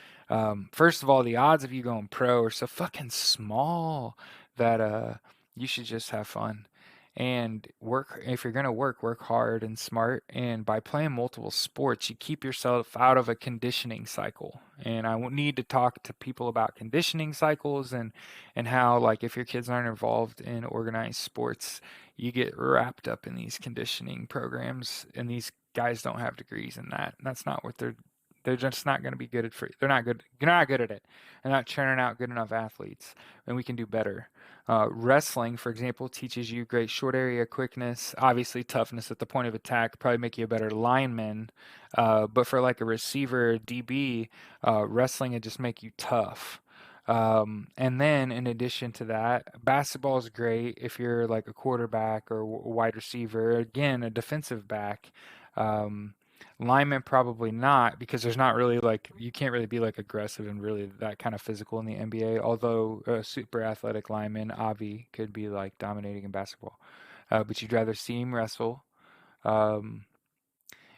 First of all, the odds of you going pro are so fucking small that you should just have fun and work. If you're gonna work hard and smart. And by playing multiple sports, you keep yourself out of a conditioning cycle. And I need to talk to people about conditioning cycles and how, like, if your kids aren't involved in organized sports, you get wrapped up in these conditioning programs, and these guys don't have degrees in that. That's not what they're just not going to be good at free. They're not good. They're not good at it. They're not churning out good enough athletes, and we can do better. Wrestling, for example, teaches you great short area quickness, obviously toughness at the point of attack, probably make you a better lineman. But for like a receiver, DB, wrestling would just make you tough. And then in addition to that, basketball is great if you're like a quarterback or wide receiver. Again, a defensive back. Um, Lineman probably not, because there's not really like, you can't really be like aggressive and really that kind of physical in the NBA. Although a super athletic lineman, Avi, could be like dominating in basketball. But you'd rather see him wrestle. Um,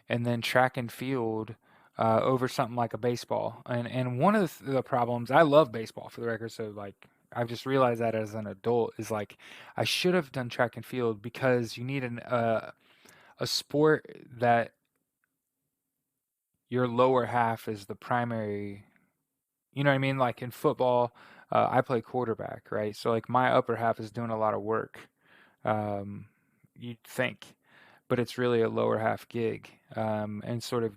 and then track and field over something like a baseball. And one of the problems, I love baseball for the record, so like I've just realized that as an adult is like I should have done track and field because you need a sport that your lower half is the primary. You know what I mean? Like in football, I play quarterback, right? So like my upper half is doing a lot of work. Um, you'd think, but it's really a lower half gig, and sort of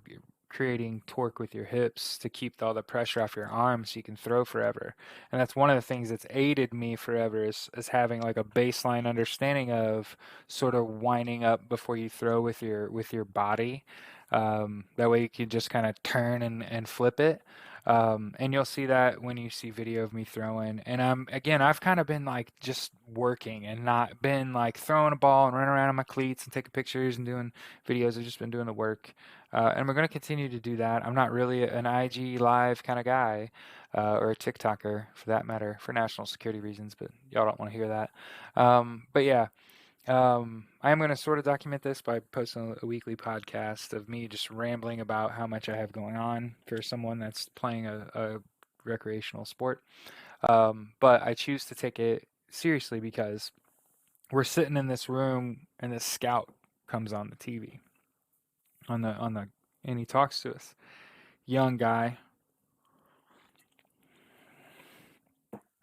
creating torque with your hips to keep all the pressure off your arms so you can throw forever. And that's one of the things that's aided me forever is having like a baseline understanding of sort of winding up before you throw with your body. That way you can just kind of turn and flip it. And you'll see that when you see video of me throwing. And again, I've kind of been like just working and not been like throwing a ball and running around on my cleats and taking pictures and doing videos. I've just been doing the work. And we're going to continue to do that. I'm not really an IG live kind of guy, or a TikToker for that matter, for national security reasons, but y'all don't want to hear that. But yeah, I am going to sort of document this by posting a weekly podcast of me just rambling about how much I have going on for someone that's playing a recreational sport. But I choose to take it seriously because we're sitting in this room and this scout comes on the TV and he talks to us. Young guy,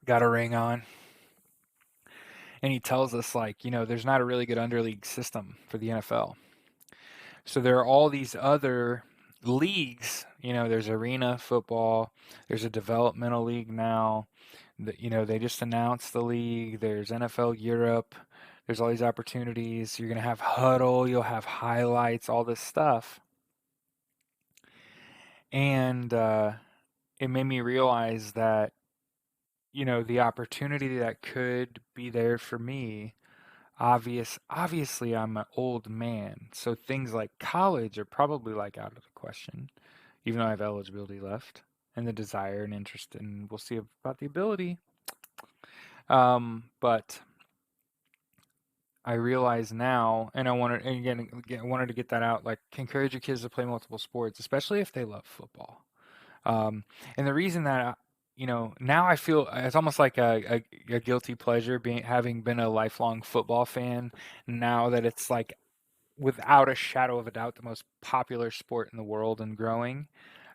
got a ring on, and he tells us like, there's not a really good underleague system for the NFL. So there are all these other leagues. There's arena football. There's a developmental league now. They just announced the league. There's NFL Europe. There's all these opportunities. You're gonna have huddle. You'll have highlights. All this stuff. And it made me realize that the opportunity that could be there for me. Obviously, I'm an old man, so things like college are probably like out of the question, even though I have eligibility left and the desire and interest, and we'll see about the ability. But I realize now, and I wanted, and again, I wanted to get that out. Like, encourage your kids to play multiple sports, especially if they love football. Um, and the reason that now I feel it's almost like a guilty pleasure being having been a lifelong football fan. Now that it's like without a shadow of a doubt the most popular sport in the world and growing.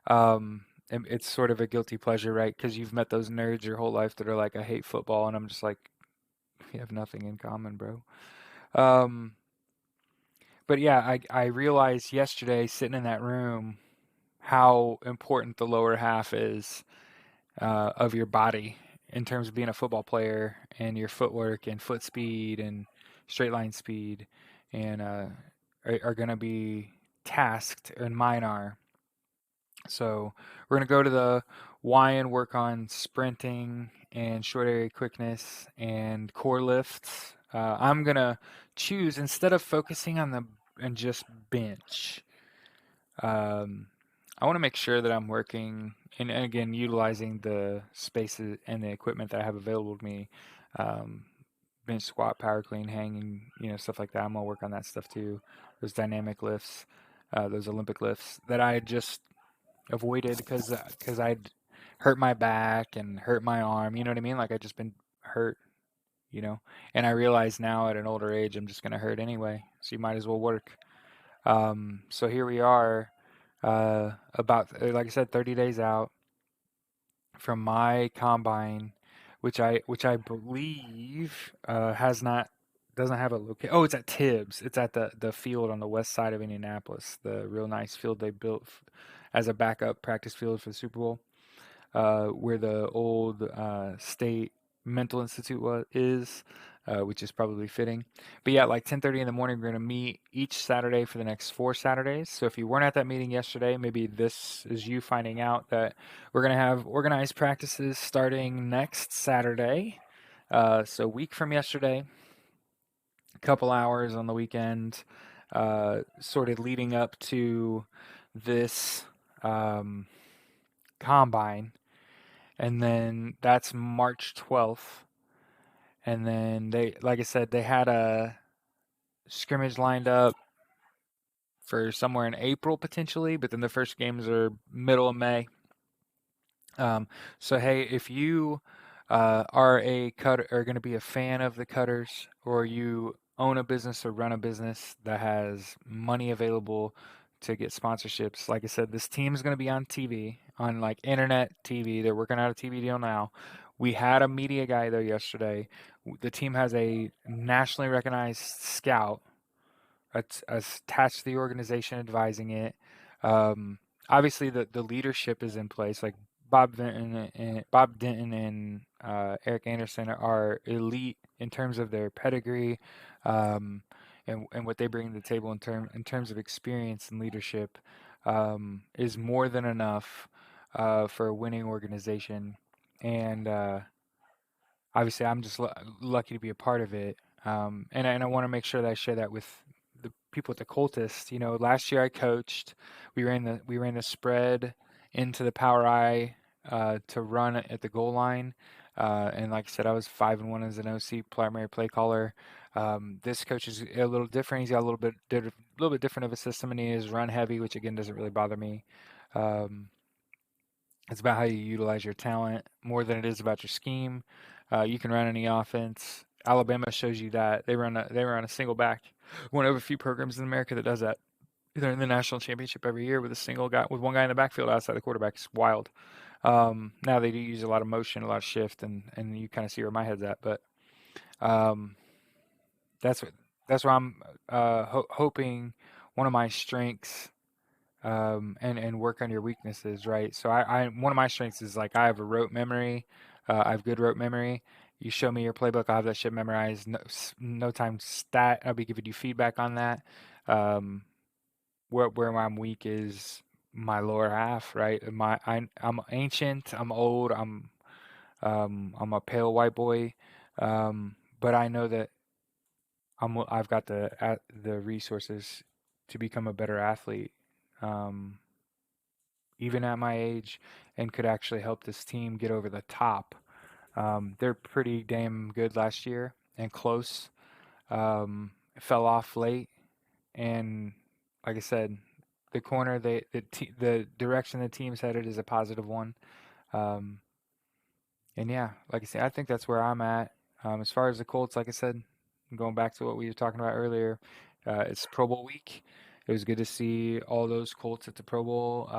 And it's sort of a guilty pleasure, right? Because you've met those nerds your whole life that are like, I hate football, and I'm just like, we have nothing in common, bro. Um, but yeah, I realized yesterday sitting in that room how important the lower half is, of your body in terms of being a football player and your footwork and foot speed and straight line speed, and are going to be tasked, and mine are. So we're going to go to the Y and work on sprinting and short area quickness and core lifts. I'm going to choose, instead of focusing on the and just bench, um, I want to make sure that I'm working and again utilizing the spaces and the equipment that I have available to me. Um, Bench squat, power clean, hanging, stuff like that. I'm gonna work on that stuff too. Those dynamic lifts, those Olympic lifts that I had just avoided because I'd hurt my back and hurt my arm. You know what I mean? Like I just been hurt. You know, and I realize now at an older age I'm just gonna hurt anyway. So you might as well work. So here we are, about like I said, 30 days out from my combine, which I believe has not doesn't have a location. Oh, it's at Tibbs. It's at the field on the west side of Indianapolis, the real nice field they built as a backup practice field for the Super Bowl, where the old state mental institute is, which is probably fitting. But yeah, like 10:30 in the morning, we're going to meet each Saturday for the next 4 Saturdays. So if you weren't at that meeting yesterday, maybe this is you finding out that we're going to have organized practices starting next Saturday. So a week from yesterday, a couple hours on the weekend, sort of leading up to this um, combine, and then that's March 12th. And then like I said, they had a scrimmage lined up for somewhere in April potentially, but then the first games are middle of May. So hey, if you are a cutter, are going to be a fan of the Cutters, or you own a business or run a business that has money available to get sponsorships, like I said, this team is going to be on TV, on like internet TV. They're working out a TV deal now. We had a media guy though yesterday. The team has a nationally recognized scout attached to the organization advising it. Um, Obviously, the leadership is in place. Like Bob Denton and Eric Anderson are elite in terms of their pedigree, um, and what they bring to the table in terms of experience and leadership is more than enough for a winning organization. And obviously, I'm just lucky to be a part of it. And I want to make sure that I share that with the people at the Coltist. You know, last year I coached. We ran the spread into the power I to run at the goal line. And like I said, I was 5-1 as an OC primary play caller. This coach is a little different. He's got a little bit different of a system, and he is run heavy, which again doesn't really bother me. Um, it's about how you utilize your talent more than it is about your scheme. You can run any offense. Alabama shows you that they run a single back. One of a few programs in America that does that. They're in the national championship every year with a single guy with one guy in the backfield outside the quarterback. It's wild. Now they do use a lot of motion, a lot of shift, and you kind of see where my head's at. But um, that's what that's where I'm hoping one of my strengths and work on your weaknesses, right? So one of my strengths is like I have a rote memory. I have good rote memory. You show me your playbook, I'll have that shit memorized. No time stat. I'll be giving you feedback on that. Um, where I'm weak is my lower half, right? I'm ancient. I'm old. I'm a pale white boy, but I know that I've got the resources to become a better athlete. Um, Even at my age, and could actually help this team get over the top. They're pretty damn good last year and close. Fell off late, and like I said, the corner the direction the team's headed is a positive one. Um, and yeah, like I said, I think that's where I'm at. As far as the Colts, like I said, going back to what we were talking about earlier, it's Pro Bowl week. It was good to see all those Colts at the Pro Bowl.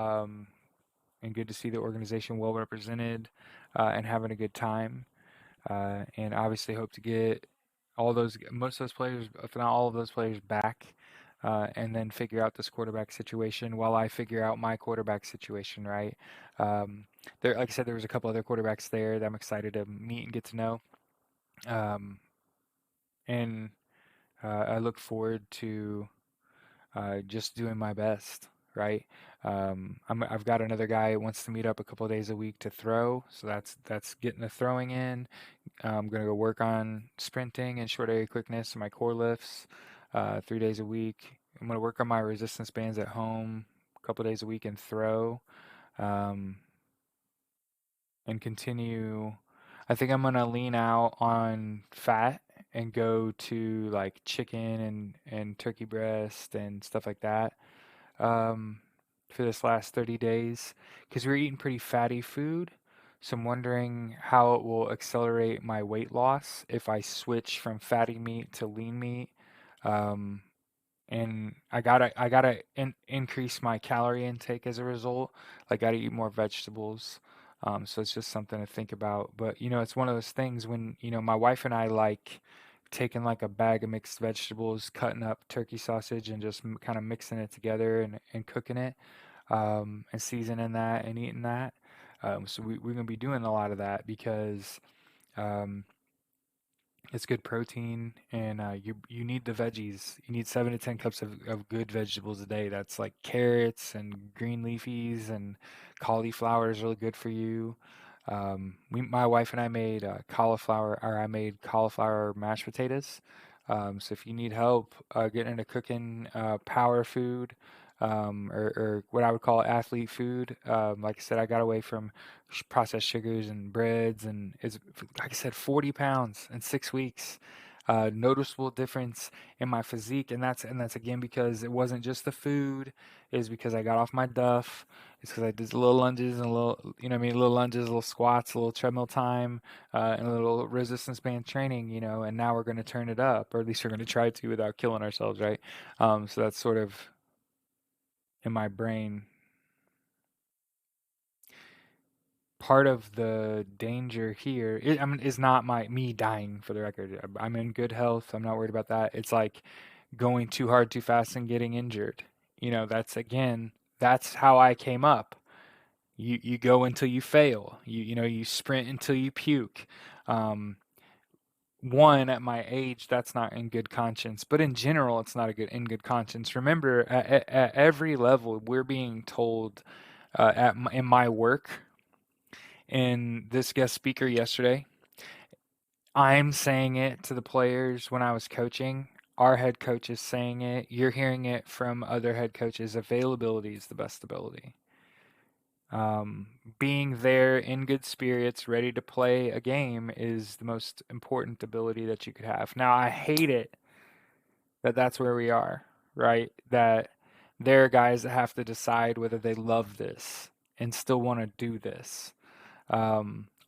And good to see the organization well represented and having a good time. And obviously hope to get most of those players, if not all of those players, back. And then figure out this quarterback situation while I figure out my quarterback situation, right? Like I said, there was a couple other quarterbacks there that I'm excited to meet and get to know. Um, and I look forward to just doing my best, right? I've got another guy who wants to meet up a couple of days a week to throw, so that's getting the throwing in. I'm gonna go work on sprinting and short area quickness and my core lifts 3 days a week. I'm gonna work on my resistance bands at home a couple of days a week and throw. Um, and continue. I think I'm gonna lean out on fat and go to like chicken and turkey breast and stuff like that um, for this last 30 days because we're eating pretty fatty food. So I'm wondering how it will accelerate my weight loss if I switch from fatty meat to lean meat. Um, and I gotta increase my calorie intake as a result. I gotta eat more vegetables. So it's just something to think about. But it's one of those things when my wife and I like taking like a bag of mixed vegetables, cutting up turkey sausage, and just kind of mixing it together and cooking it, and seasoning that and eating that. So we're gonna be doing a lot of that because um, it's good protein, and you need the veggies. You need 7 to 10 cups of good vegetables a day. That's like carrots and green leafies, and cauliflower is really good for you. My wife and I made I made cauliflower mashed potatoes. So if you need help getting into cooking power food, or what I would call athlete food, like I said, I got away from processed sugars and breads, and it's like I said, 40 pounds in 6 weeks. Noticeable difference in my physique, and that's again because it wasn't just the food. It was because I got off my duff. It's because I did little lunges and little lunges, little squats, a little treadmill time, and a little resistance band training, and now we're going to turn it up, or at least we're going to try to without killing ourselves, right? So that's sort of in my brain part of the danger here I mean, is not me dying for the record. I'm in good health. I'm not worried about that. It's like going too hard too fast and getting injured. That's again, that's how I came up. You go until you fail. You sprint until you puke. Um, One, at my age, that's not in good conscience, but in general, it's not a good in good conscience. Remember, at every level, we're being told in my work, and this guest speaker yesterday, I'm saying it to the players when I was coaching. Our head coach is saying it. You're hearing it from other head coaches. Availability is the best ability. Um, Being there in good spirits, ready to play a game is the most important ability that you could have. Now, I hate it that that's where we are, right? That there are guys that have to decide whether they love this and still want to do this.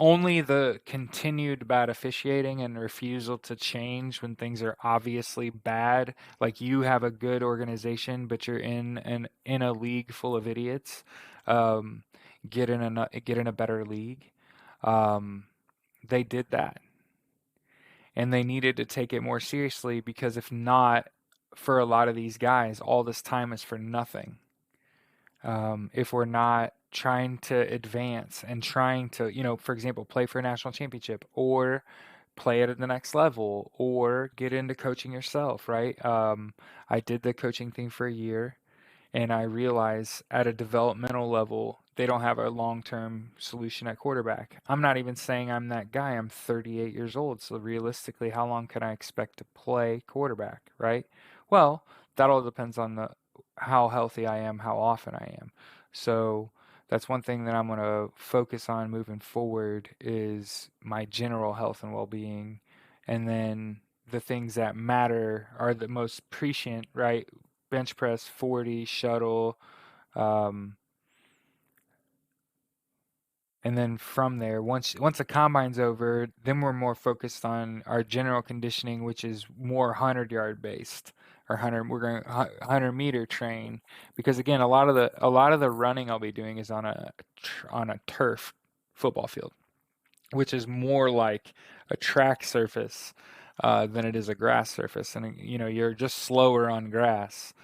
Only the continued bad officiating and refusal to change when things are obviously bad, like you have a good organization, but you're in a league full of idiots, um, get in a better league. Um, they did that, and they needed to take it more seriously because if not, for a lot of these guys, all this time is for nothing. If we're not trying to advance and trying to, for example, play for a national championship or play it at the next level or get into coaching yourself, right? I did the coaching thing for a year and I realize at a developmental level, they don't have a long term solution at quarterback. I'm not even saying I'm that guy. I'm 38 years old. So realistically, how long can I expect to play quarterback, right? Well, that all depends on the how healthy I am, how often I am. So that's one thing that I'm going to focus on moving forward is my general health and well-being. And then the things that matter are the most prescient, right? Bench press 40, shuttle, um, and then from there, once the combine's over, then we're more focused on our general conditioning, which is more 100-yard based or 100. We're going 100-meter train because again, a lot of the running I'll be doing is on a turf football field, which is more like a track surface than it is a grass surface. And you're just slower on grass,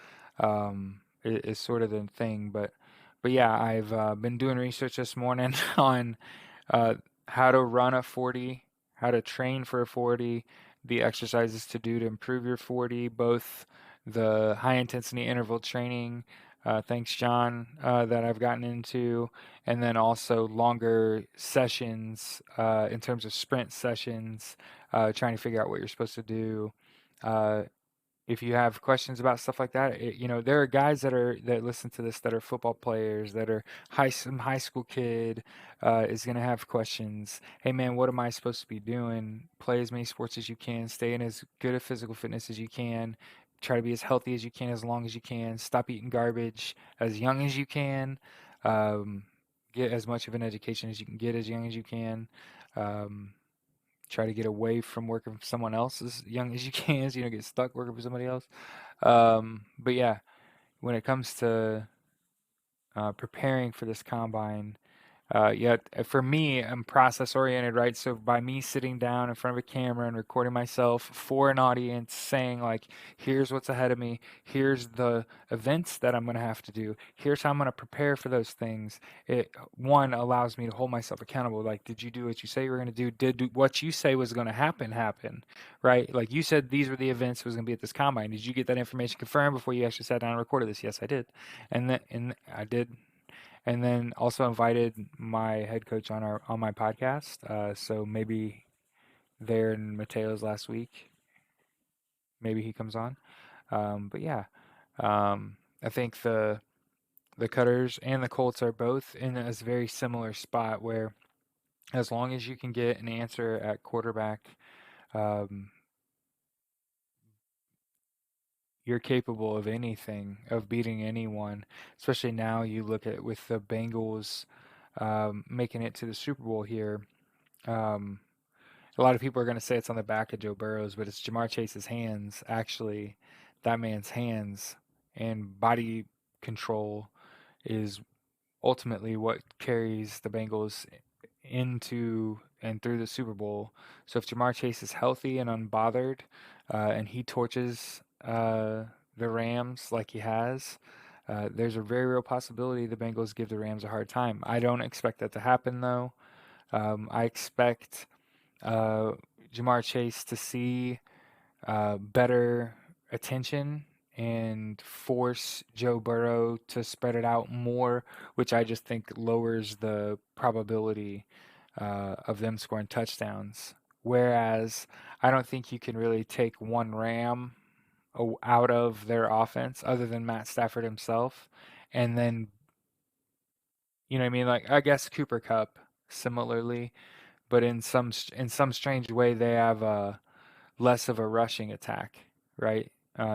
is sort of the thing. But yeah, I've been doing research this morning on uh, how to run a 40, how to train for a 40, the exercises to do to improve your 40, both the high intensity interval training. Thanks, John, that I've gotten into, and then also longer sessions in terms of sprint sessions, trying to figure out what you're supposed to do. Uh, if you have questions about stuff like that, there are guys that listen to this that are football players that are some high school kid is gonna have questions. Hey man, what am I supposed to be doing? Play as many sports as you can, stay in as good a physical fitness as you can, try to be as healthy as you can as long as you can, stop eating garbage as young as you can, um, get as much of an education as you can get as young as you can. Um, Try to get away from working for someone else as young as you can, so you don't get stuck working for somebody else. But yeah, when it comes to preparing for this combine, yet for me, I'm process oriented, right? So by me sitting down in front of a camera and recording myself for an audience, saying like, "Here's what's ahead of me. Here's the events that I'm going to have to do. Here's how I'm going to prepare for those things." It one allows me to hold myself accountable. Like, did you do what you say you were going to do? What you say was going to happen, right? Like you said, these were the events that was going to be at this combine. Did you get that information confirmed before you actually sat down and recorded this? Yes, I did, and I did, and then also invited my head coach on my podcast. So maybe there in Mateo's last week, maybe he comes on. But yeah, I think the Cutters and the Colts are both in a very similar spot where as long as you can get an answer at quarterback, um, you're capable of anything, of beating anyone. Especially now, you look at with the Bengals making it to the Super Bowl here. Um, A lot of people are going to say it's on the back of Joe Burrow's, but it's Jamar Chase's hands. Actually, that man's hands and body control is ultimately what carries the Bengals into and through the Super Bowl. So if Jamar Chase is healthy and unbothered, and he torches the Rams like he has, there's a very real possibility the Bengals give the Rams a hard time. I don't expect that to happen though. I expect uh, Jamar Chase to see better attention and force Joe Burrow to spread it out more, which I just think lowers the probability of them scoring touchdowns. Whereas I don't think you can really take one Ram out of their offense other than Matt Stafford himself, and then you know what I mean, like I guess Cooper Cup similarly, but in some strange way they have less of a rushing attack, right?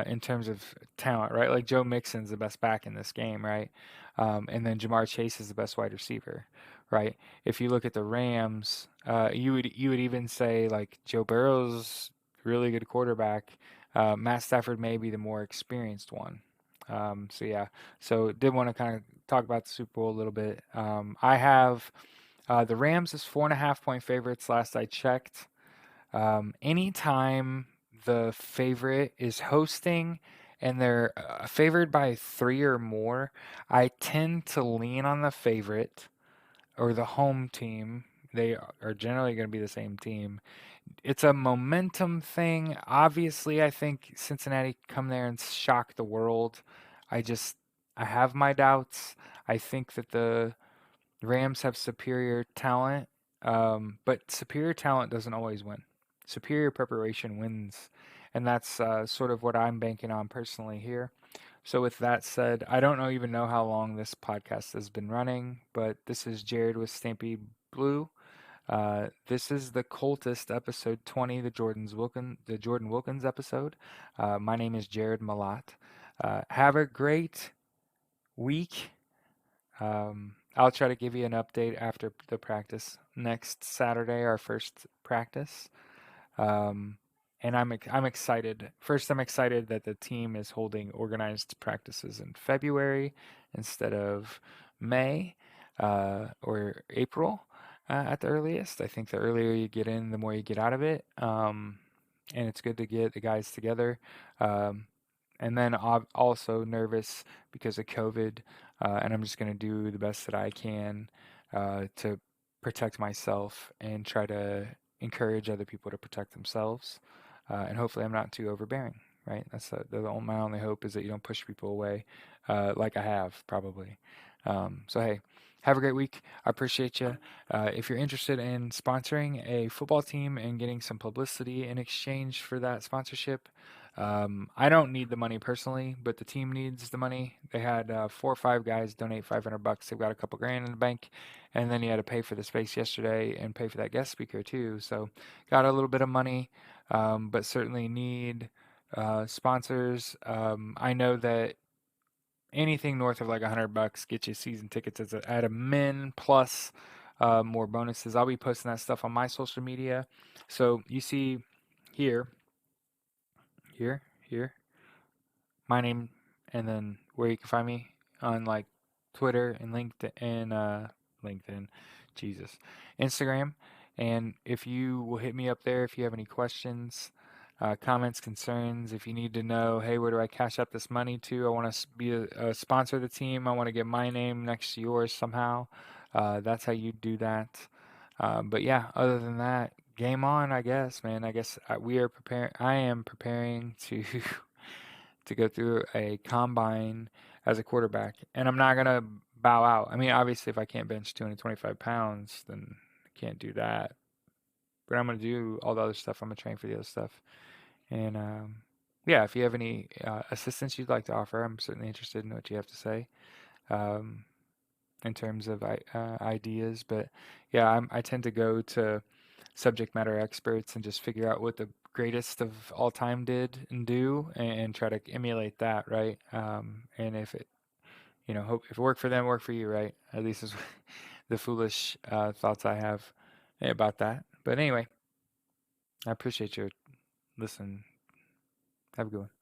In terms of talent, right? Like Joe Mixon's the best back in this game, right? And then Jamar Chase is the best wide receiver, right? If you look at the Rams, you would even say like Joe Burrow's really good quarterback. Matt Stafford may be the more experienced one. So yeah, so did want to kind of talk about the Super Bowl a little bit. I have the Rams as 4.5 point favorites last I checked. Anytime the favorite is hosting and they're favored by three or more, I tend to lean on the favorite or the home team. They are generally going to be the same team. It's a momentum thing. Obviously, I think Cincinnati come there and shock the world. I just, I have my doubts. I think that the Rams have superior talent, but superior talent doesn't always win. Superior preparation wins, and that's sort of what I'm banking on personally here. So, with that said, I don't even know how long this podcast has been running, but this is Jared with Stampy Blue. This is the Coltist episode 20, the Jordan Wilkins episode. My name is Jared Malat. Have a great week. I'll try to give you an update after the practice next Saturday, our first practice. Um, and I'm excited. First, I'm excited that the team is holding organized practices in February instead of May or April at the earliest. I think the earlier you get in, the more you get out of it. And it's good to get the guys together. Um, and then also nervous because of COVID, and I'm just going to do the best that I can to protect myself and try to encourage other people to protect themselves. And hopefully, I'm not too overbearing, right? My only hope is that you don't push people away, like I have probably. So hey, have a great week. I appreciate you. If you're interested in sponsoring a football team and getting some publicity in exchange for that sponsorship, I don't need the money personally, but the team needs the money. They had 4 or 5 guys donate $500. They've got a couple grand in the bank, and then you had to pay for the space yesterday and pay for that guest speaker too. So got a little bit of money, but certainly need sponsors. I know that anything north of like $100 gets you season tickets at a min plus more bonuses. I'll be posting that stuff on my social media. So you see here, here, my name, and then where you can find me on like Twitter and LinkedIn, Jesus, Instagram. And if you will hit me up there if you have any questions, comments, concerns, if you need to know, hey, where do I cash out this money to? I want to be a sponsor of the team. I want to get my name next to yours somehow. That's how you do that. But yeah, other than that, game on, I guess, man. I guess we are preparing. I am preparing to to go through a combine as a quarterback, and I'm not gonna bow out. I mean, obviously, if I can't bench 225 pounds, then I can't do that. But I'm gonna do all the other stuff. I'm gonna train for the other stuff, and yeah, if you have any assistance you'd like to offer, I'm certainly interested in what you have to say. Um, in terms of ideas. But yeah, I tend to go to subject matter experts and just figure out what the greatest of all time did and do, and try to emulate that, right? And if it, hope if it worked for them, work for you, right? At least is the foolish thoughts I have about that. But anyway, I appreciate your listen. Have a good one.